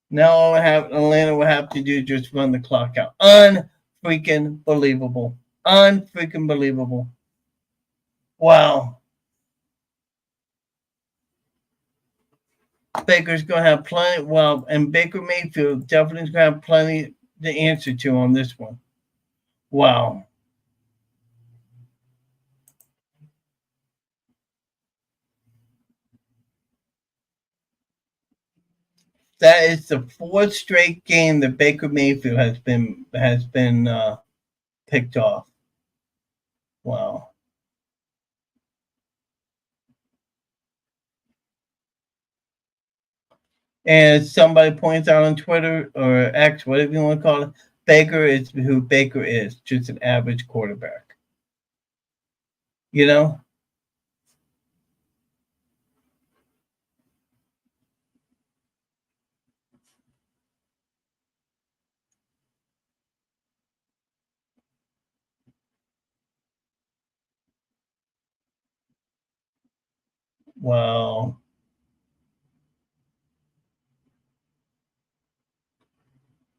Now all Atlanta will have to do is just run the clock out. Unfreaking believable. Unfreaking believable. Wow. Baker's going to have plenty. Well, and Baker Mayfield definitely is going to have plenty to answer to on this one. Wow. That is the fourth straight game that Baker Mayfield has been picked off. Wow. And somebody points out on Twitter or X, whatever you want to call it, Baker is who Baker is, just an average quarterback. You know? Wow.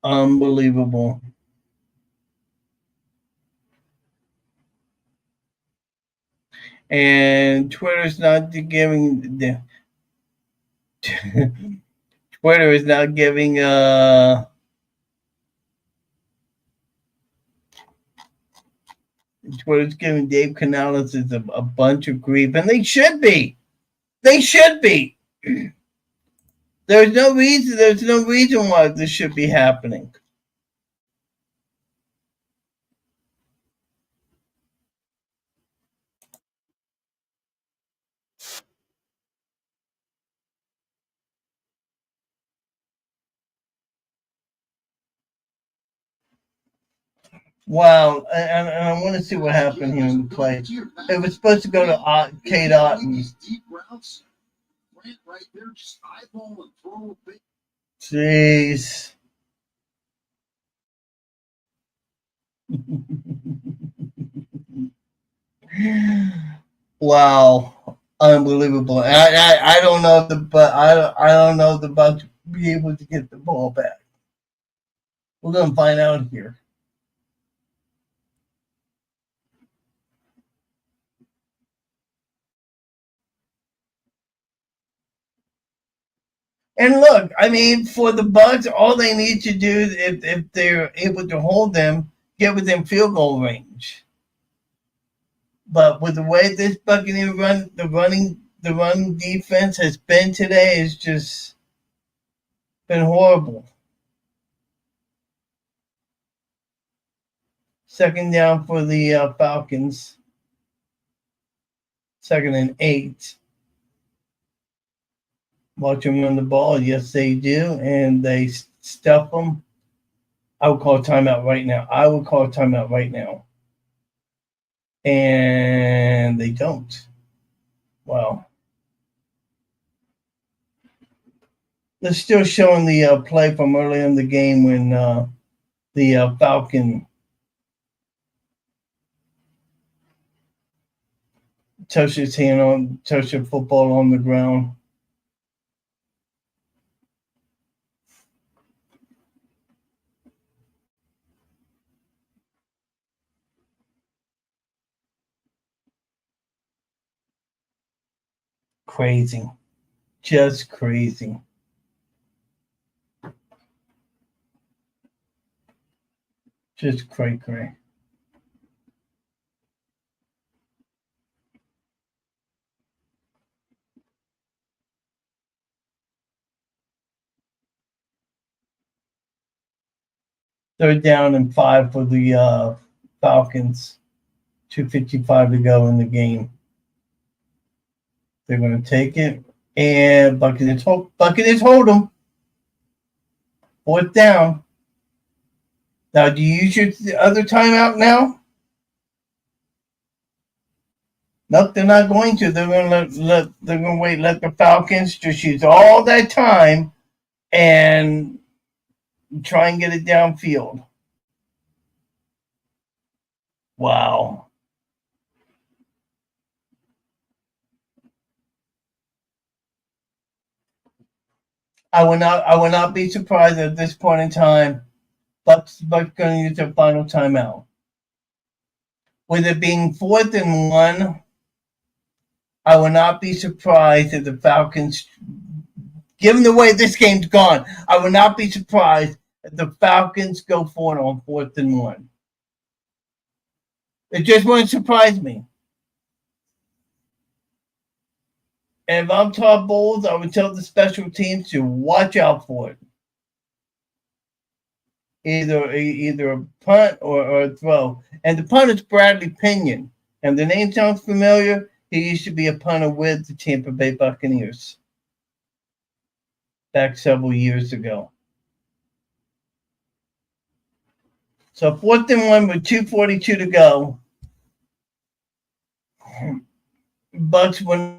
Unbelievable. And Twitter's not giving the Twitter is not giving Twitter's giving Dave Canales a bunch of grief, and they should be. They should be. There's no reason why this should be happening. Wow, and I want to see what happened here in the play. It was supposed to go to Kate Otten. Jeez. Wow, unbelievable. I don't know I don't know if the Bucs will be able to get the ball back. We're gonna find out here. And look, I mean, for the Bucs, all they need to do, if they're able to hold them, get within field goal range. But with the way this Buccaneer the run defense has been today, it's just been horrible. Second down for the Falcons. 2nd and 8. Watch them run the ball. Yes, they do. And they stuff them. I would call a timeout right now. And they don't. Wow. They're still showing the play from early in the game when the Falcon touched the football on the ground. Crazy. Just crazy. Just cray. Third down and 5 for the Falcons. 2:55 to go in the game. They're going to take it. And Buccaneers hold them. 4th down. Now, do you use your other timeout now? Nope, they're not going to. They're going to wait. Let the Falcons just use all that time and try and get it downfield. Wow. I would not be surprised at this point in time. Bucks going to use their final timeout. With it being 4th and 1, I would not be surprised if the Falcons, given the way this game's gone, I would not be surprised if the Falcons go for it on 4th and 1. It just wouldn't surprise me. And if I'm Todd Bowles, I would tell the special teams to watch out for it. Either a punt or a throw. And the punt is Bradley Pinion. And the name sounds familiar. He used to be a punter with the Tampa Bay Buccaneers back several years ago. So 4th and 1 with 2:42 to go. Bucks will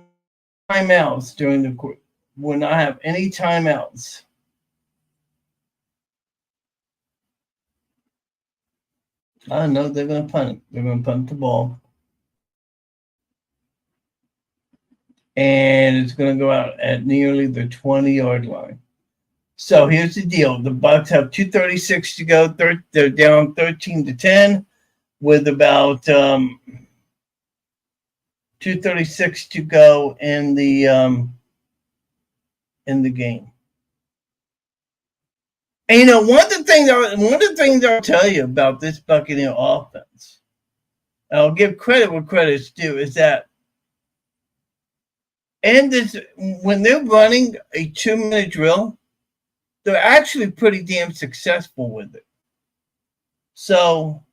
timeouts during the will not have any timeouts. I know they're going to punt it. They're going to punt the ball. And it's going to go out at nearly the 20-yard line. So here's the deal. The Bucs have 2:36 to go. They're down 13-10 with about 2:36 to go in the game. And one of the things I'll tell you about this Buccaneer offense, and I'll give credit where credit's due, is that when they're running a 2-minute drill, they're actually pretty damn successful with it. So,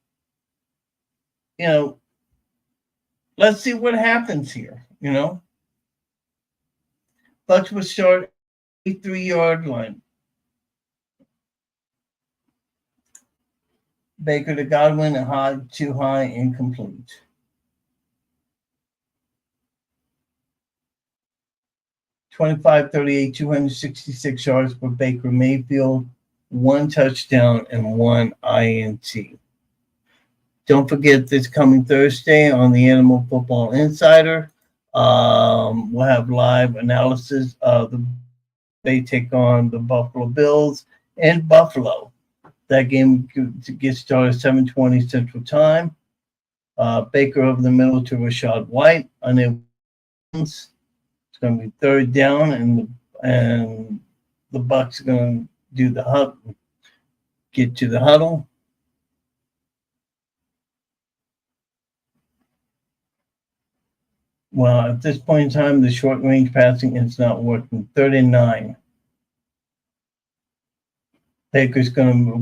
let's see what happens here. Bucs will start 3-yard line. Baker to Godwin, too high, incomplete. (25-38), 266 yards for Baker Mayfield, 1 touchdown and 1 INT. Don't forget this coming Thursday on the Animal Football Insider. We'll have live analysis of they take on the Buffalo Bills in Buffalo. That game gets started 7:20 Central Time. Baker over the middle to Rashad White. It's going to be 3rd down, and the Bucs are going to do the huddle, get to the huddle. Well, at this point in time, the short range passing is not working. 3rd and 9. He's going to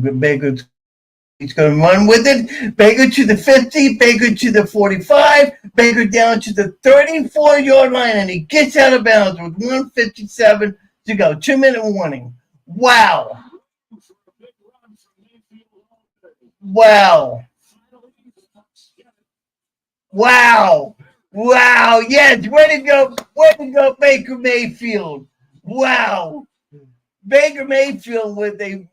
run with it. Baker to the 50, Baker to the 45, Baker down to the 34-yard line, and he gets out of bounds with 1:57 to go. 2-minute warning. Wow. Wow. Wow. Wow. Yes. Way to go, Baker Mayfield. Wow. Baker Mayfield with a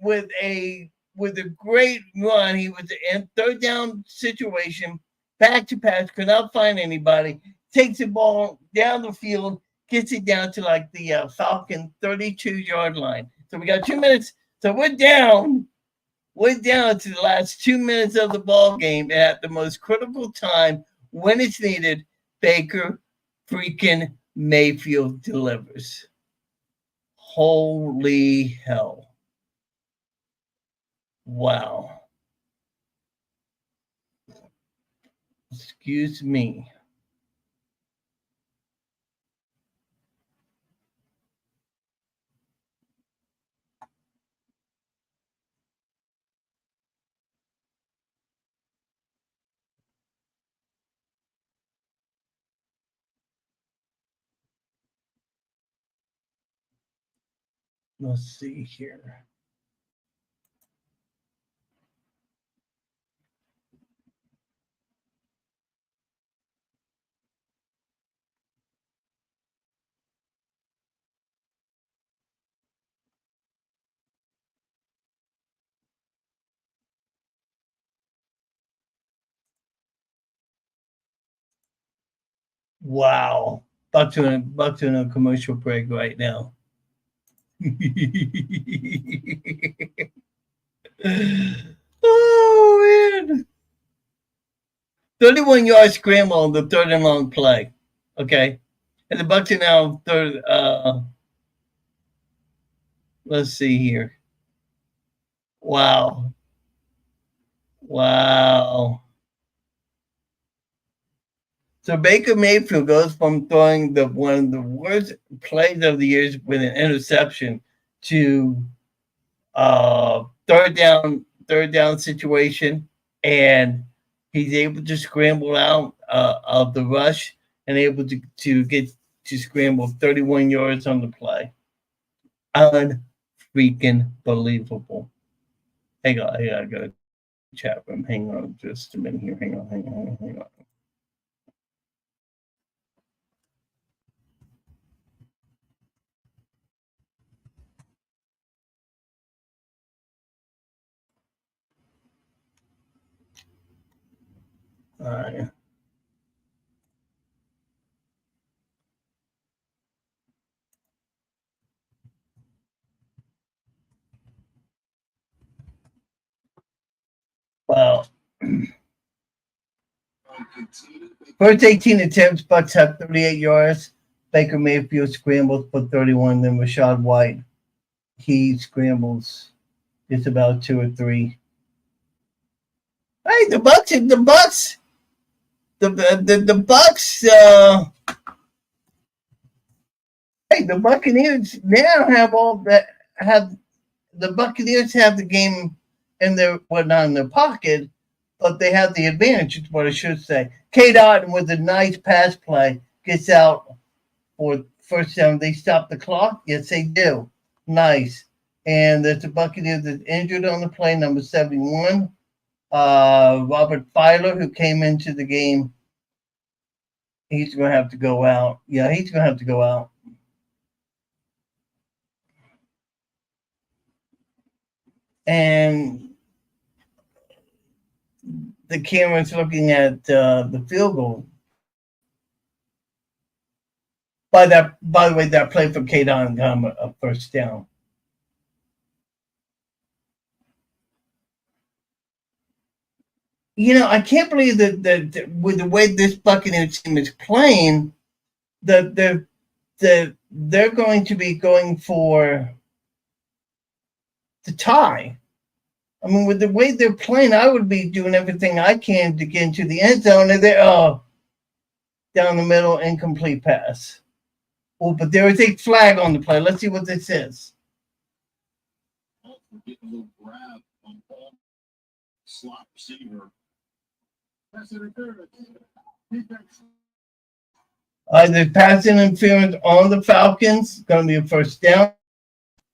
great run. He was in 3rd down situation, back to pass, could not find anybody, takes the ball down the field, gets it down to like the Falcon 32-yard line. So we got 2 minutes. So we're down to the last 2 minutes of the ball game at the most critical time when it's needed. Baker freaking Mayfield delivers. Holy hell. Wow. Excuse me. Let's see here. Wow. About to a commercial break right now. Oh man. 31-yard scramble on the third and long play. Okay. And the Bucs are now third let's see here. Wow. Wow. So Baker Mayfield goes from throwing one of the worst plays of the years with an interception to third down situation, and he's able to scramble out of the rush and able to get to scramble 31 yards on the play. Unfreaking believable. Hang on, I got a chat room. Hang on just a minute here. Hang on. All right. Well, first 18 attempts, Bucs have 38 yards. Baker Mayfield scrambles for 31. Then Rashad White, he scrambles. It's about 2 or 3. Hey, the Bucs. The Bucs. Hey, the Buccaneers now have all that. The Buccaneers have the game in their not in their pocket, but they have the advantage. Is what I should say. K. Dot with a nice pass play gets out for first down. They stop the clock. Yes, they do. Nice. And there's a Buccaneers that's injured on the play, number 71. Robert Filer, who came into the game, he's going to have to go out. Yeah, he's going to have to go out. And the camera's looking at the field goal. By the way, that play for K-Don got a first down. You know, I can't believe that with the way this Buccaneers team is playing, that they're going to be going for the tie. I mean, with the way they're playing, I would be doing everything I can to get into the end zone, and they're down the middle, incomplete pass. Oh, but there is a flag on the play. Let's see what this is. Getting a little grab on Paul, slot receiver. The pass interference on the Falcons. Going to be a first down.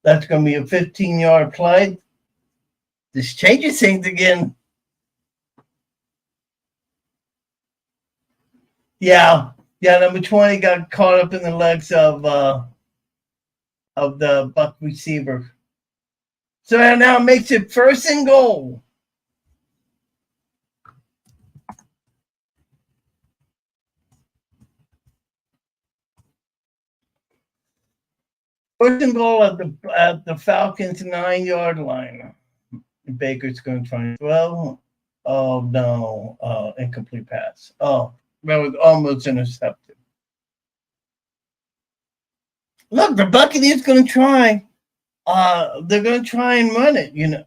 That's going to be a 15-yard play. This changes things again. Yeah, number 20 got caught up in the legs of the Buck receiver. So that now makes it first and goal. First and goal at the Falcons 9-yard line. Baker's going to try and throw. Oh no, incomplete pass. Oh, that was almost intercepted. Look, the Buccaneers going to try. They're going to try and run it. You know,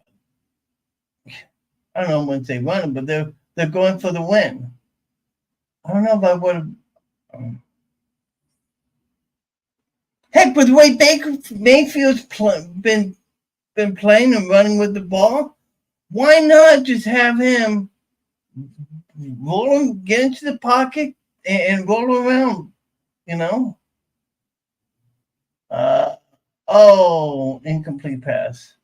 I don't know when they run it, but they're going for the win. I don't know if I would have. Heck, with the way Baker Mayfield's been playing and running with the ball, why not just have him get into the pocket and roll around? You know. Incomplete pass.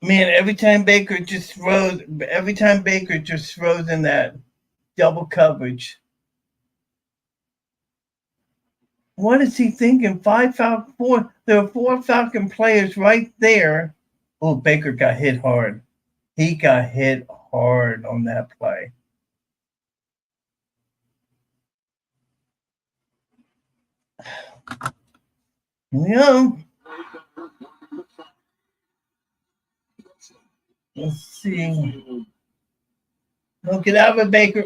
Man, every time Baker just throws in that double coverage. What is he thinking? There are 4 Falcon players right there. Oh, Baker got hit hard. He got hit hard on that play. Yeah. Let's see. No, get out of it, Baker.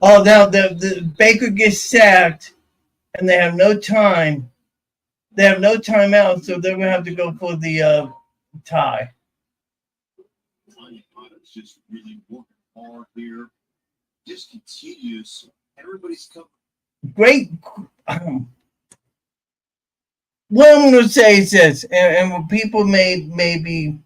Oh, now the Baker gets sacked, and they have no time. They have no timeout, so they're gonna have to go for the tie. It's just really working hard here. Just continues. Everybody's coming. Great. What I'm gonna say is this, and when people may be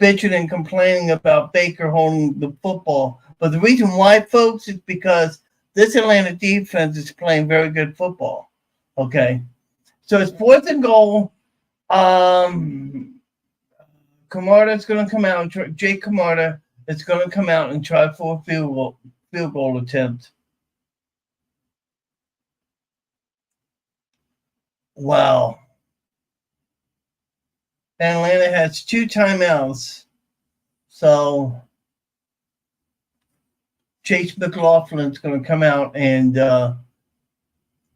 bitching and complaining about Baker holding the football, but the reason why, folks, is because this Atlanta defense is playing very good football. Okay, so it's 4th and goal. Camarda's going to come out. Jake Camarda is going to come out and try for a field goal attempt. Wow. Atlanta has 2 timeouts. So Chase McLaughlin's going to come out and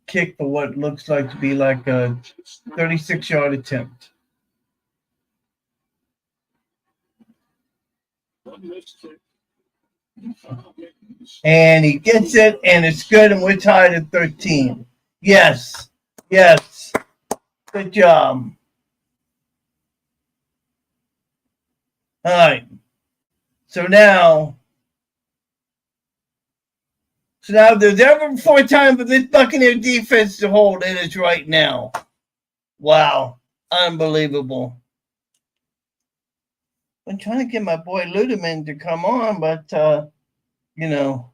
kick for what looks like to be like a 36-yard attempt. And he gets it, and it's good, and we're tied at 13. Yes. Yes. Good job. All right. So now if there's ever 4 time for this Buccaneer defense to hold, it is right now. Wow. Unbelievable. I'm trying to get my boy Ludeman to come on, but, you know.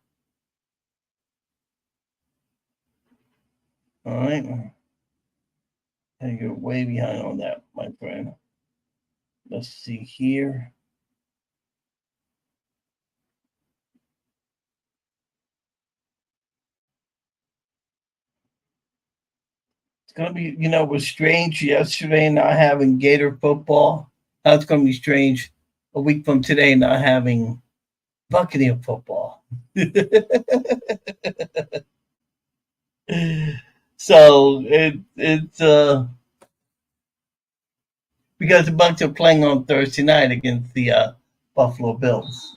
All right. You're way behind on that, my friend. Let's see here. It's going to be, it was strange yesterday not having Gator football. Now it's going to be strange a week from today not having Buccaneer football. So it's because the Bucs are playing on Thursday night against the Buffalo Bills.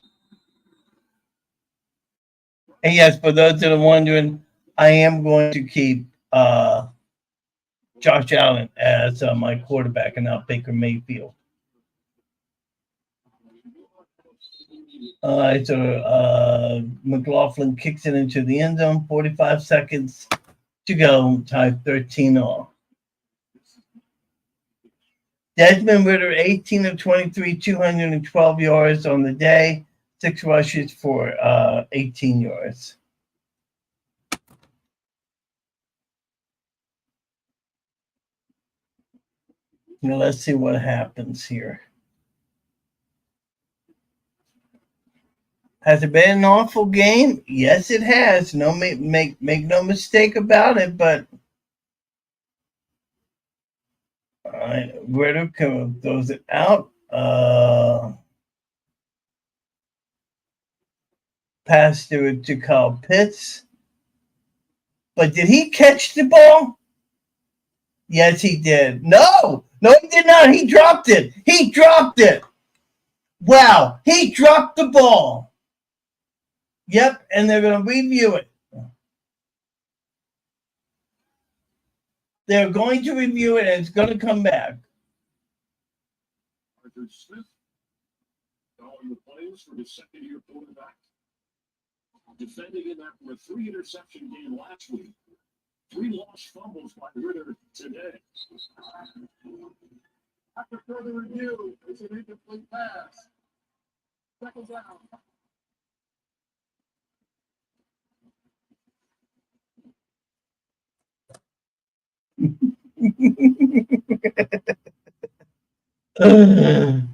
And yes, for those that are wondering, I am going to keep Josh Allen as my quarterback and not Baker Mayfield. All right, so McLaughlin kicks it into the end zone. 45 seconds to go. Tie 13 all. Desmond Ridder, 18 of 23, 212 yards on the day. 6 rushes for 18 yards. Now let's see what happens here. Has it been an awful game? Yes, it has. No, make no mistake about it. But all right, Ridder throws it out. Pass to Kyle Pitts. But did he catch the ball? Yes, he did. No, he did not. He dropped it. Wow, he dropped the ball. Yep, and they're going to review it. They're going to review it, and it's going to come back. Arthur Smith, calling the plays for his second-year quarterback. Defending in that from a 3-interception game last week. 3 lost fumbles by Ridder today. After further review, it's an incomplete pass. Second down.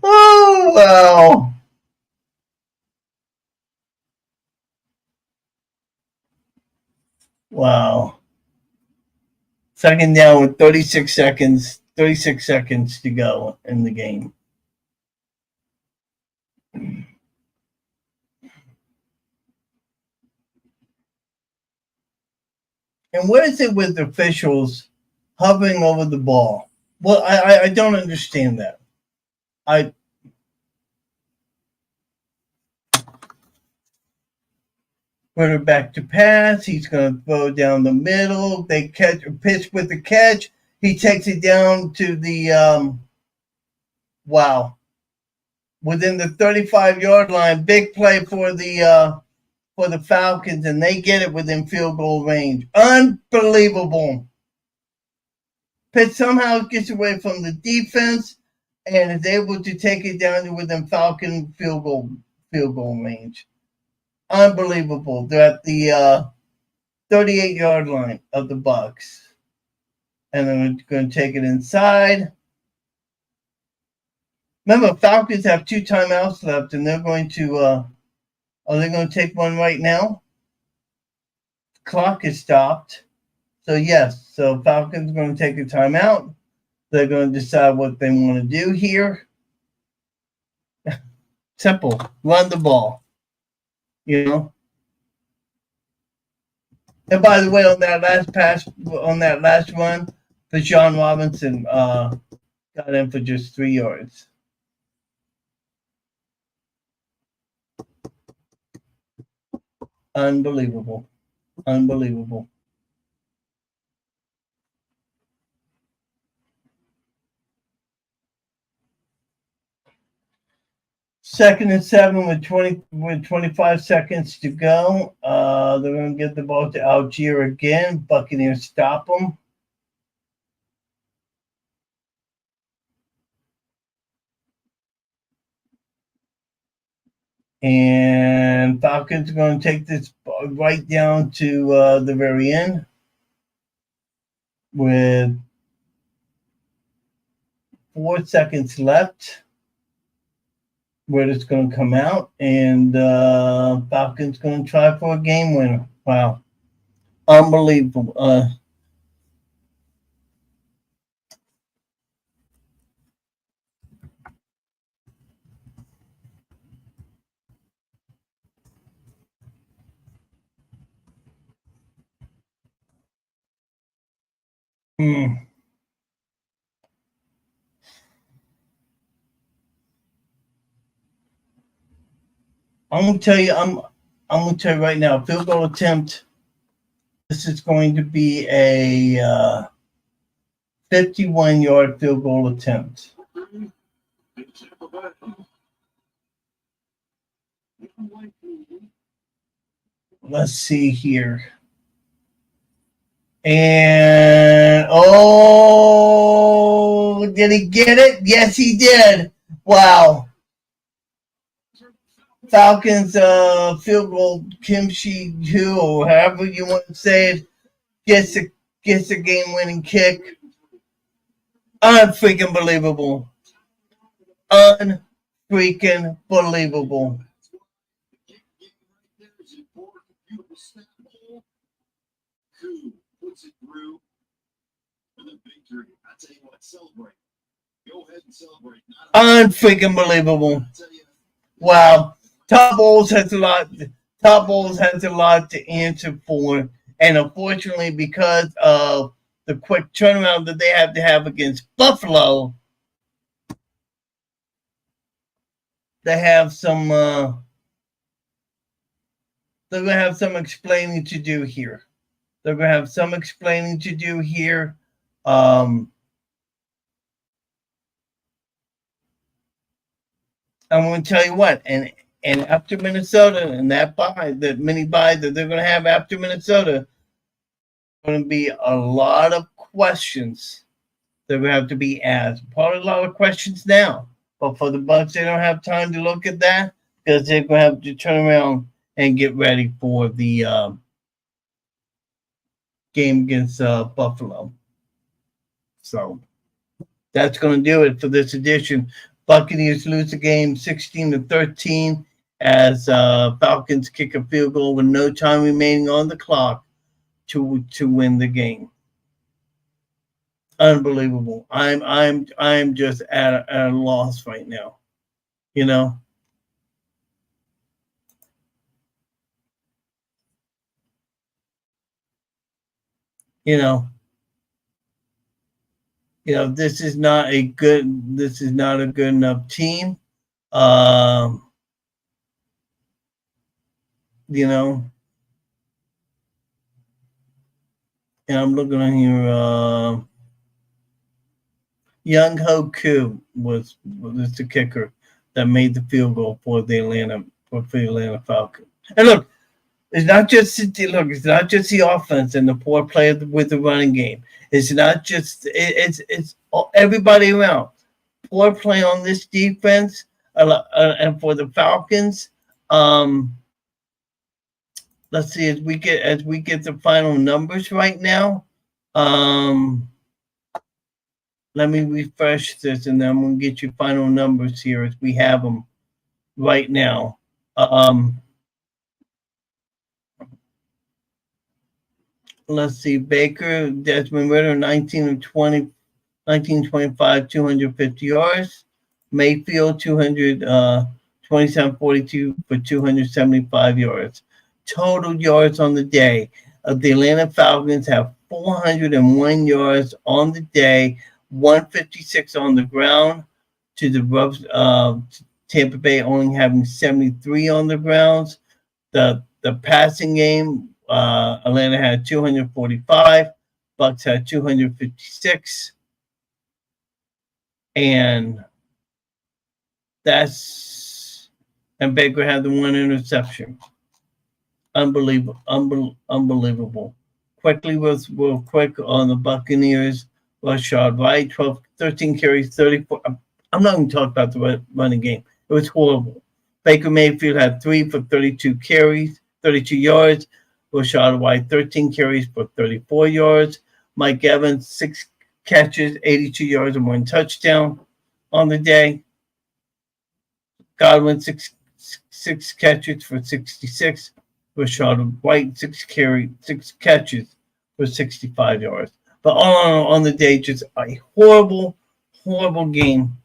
Oh, wow. Wow. Second down with 36 seconds to go in the game. And what is it with officials hovering over the ball? Well, I don't understand that. Quarterback to pass. He's going to throw down the middle. They catch a pitch with the catch. He takes it down to the within the 35-yard line. Big play for the Falcons, and they get it within field goal range. Unbelievable. Pitts somehow gets away from the defense and is able to take it down to within Falcon field goal range. Unbelievable. They're at the 38-yard line of the Bucs. And they're going to take it inside. Remember, Falcons have 2 timeouts left, and they're going to are they going to take one right now? The clock is stopped. So, yes. So, Falcons are going to take a timeout. They're going to decide what they want to do here. Simple. Run the ball. You know? And by the way, on that last pass, on that last run, Bijan Robinson got in for just 3 yards. Unbelievable. Unbelievable. Second and 7 with 25 seconds to go. They're going to get the ball to Algier again. Buccaneers stop them. And Falcons are going to take this right down to the very end with 4 seconds left, where it's going to come out, and Falcons going to try for a game winner. Wow. Unbelievable. I'm going to tell you, I'm going to tell you right now, field goal attempt. This is going to be a 51-yard field goal attempt. Let's see here. And, did he get it? Yes, he did. Wow. Falcons field goal Kimchi Hu, or however you want to say it, gets a game-winning kick. Unfreaking believable. Unfreaking believable. Puts it through for the victory. I tell you what, celebrate. Go ahead and celebrate. Unfreaking believable. Wow. Top Bowls has a lot to answer for, and unfortunately, because of the quick turnaround that they have to have against Buffalo, they have some they're gonna have some explaining to do here. I'm going to tell you what, and after Minnesota and that mini bye that they're going to have after Minnesota, going to be a lot of questions that will have to be asked. Probably a lot of questions now, but for the Bucs, they don't have time to look at that because they're going to have to turn around and get ready for the game against Buffalo. So that's going to do it for this edition. Buccaneers lose the game 16-13 as Falcons kick a field goal with no time remaining on the clock to win the game. Unbelievable. I'm just at a loss right now. You know. You know, this is not a good enough team. You know, and I'm looking on here. Young Ho Koo was the kicker that made the field goal for the Atlanta Falcons. And look, it's not just the offense and the poor play with the running game. It's not just it's everybody around. Poor play on this defense, and for the Falcons. Let's see as we get the final numbers right now. Let me refresh this, and then I'm going to get you final numbers here as we have them right now. Let's see. Baker, Desmond Ritter, 19 of 20, 1925, 250 yards. Mayfield, 27-42 for 275 yards. Total yards on the day of the Atlanta Falcons have 401 yards on the day, 156 on the ground, to the Tampa Bay only having 73 on the grounds. The passing game, Atlanta had 245, Bucs had 256, and Baker had the one interception. Unbelievable. Quickly was real quick on the Buccaneers. Rashad Wright, 13 carries, 34. I'm not going to talk about the running game. It was horrible. Baker Mayfield had 3 for 32 carries, 32 yards. Rashad White, 13 carries for 34 yards. Mike Evans, 6 catches, 82 yards, and 1 touchdown on the day. Godwin, 6 catches for 66. Rashad White, 6 catches for 65 yards. But all on the day, just a horrible game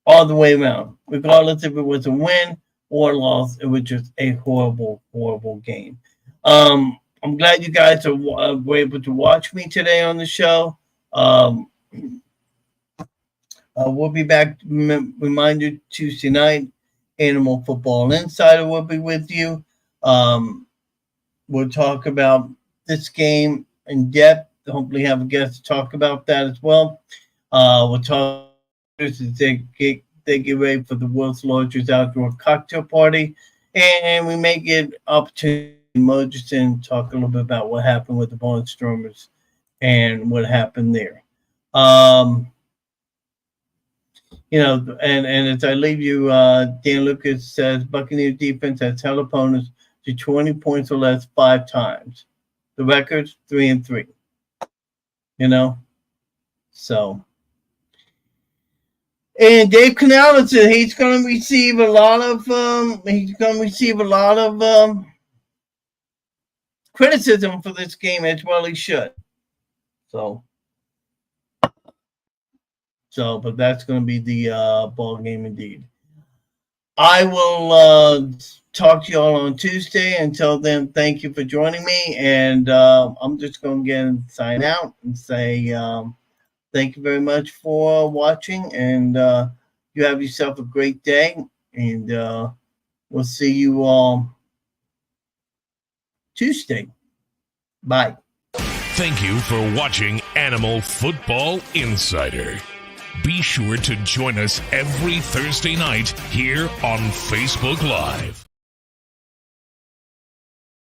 all the way around. Regardless if it was a win or a loss, it was just a horrible game. I'm glad you guys were able to watch me today on the show. We'll be back. Reminder, Tuesday night, Animal Football Insider will be with you. We'll talk about this game in depth. Hopefully have a guest to talk about that as well. We'll talk as they get ready for the world's largest outdoor cocktail party. And we may get opportunity to Murchison talk a little bit about what happened with the Barnstormers and what happened there. And as I leave you, Dan Lucas says Buccaneers defense has held opponents to 20 points or less 5 times. The record's 3-3. So. And Dave Canales said he's going to receive a lot of criticism for this game, as well he should. So, but that's going to be the ball game indeed. I will talk to you all on Tuesday. Until then, thank you for joining me, and I'm just going to again sign out and say thank you very much for watching, and you have yourself a great day, and we'll see you all Tuesday. Bye. Thank you for watching Animal Football Insider. Be sure to join us every Thursday night here on Facebook Live.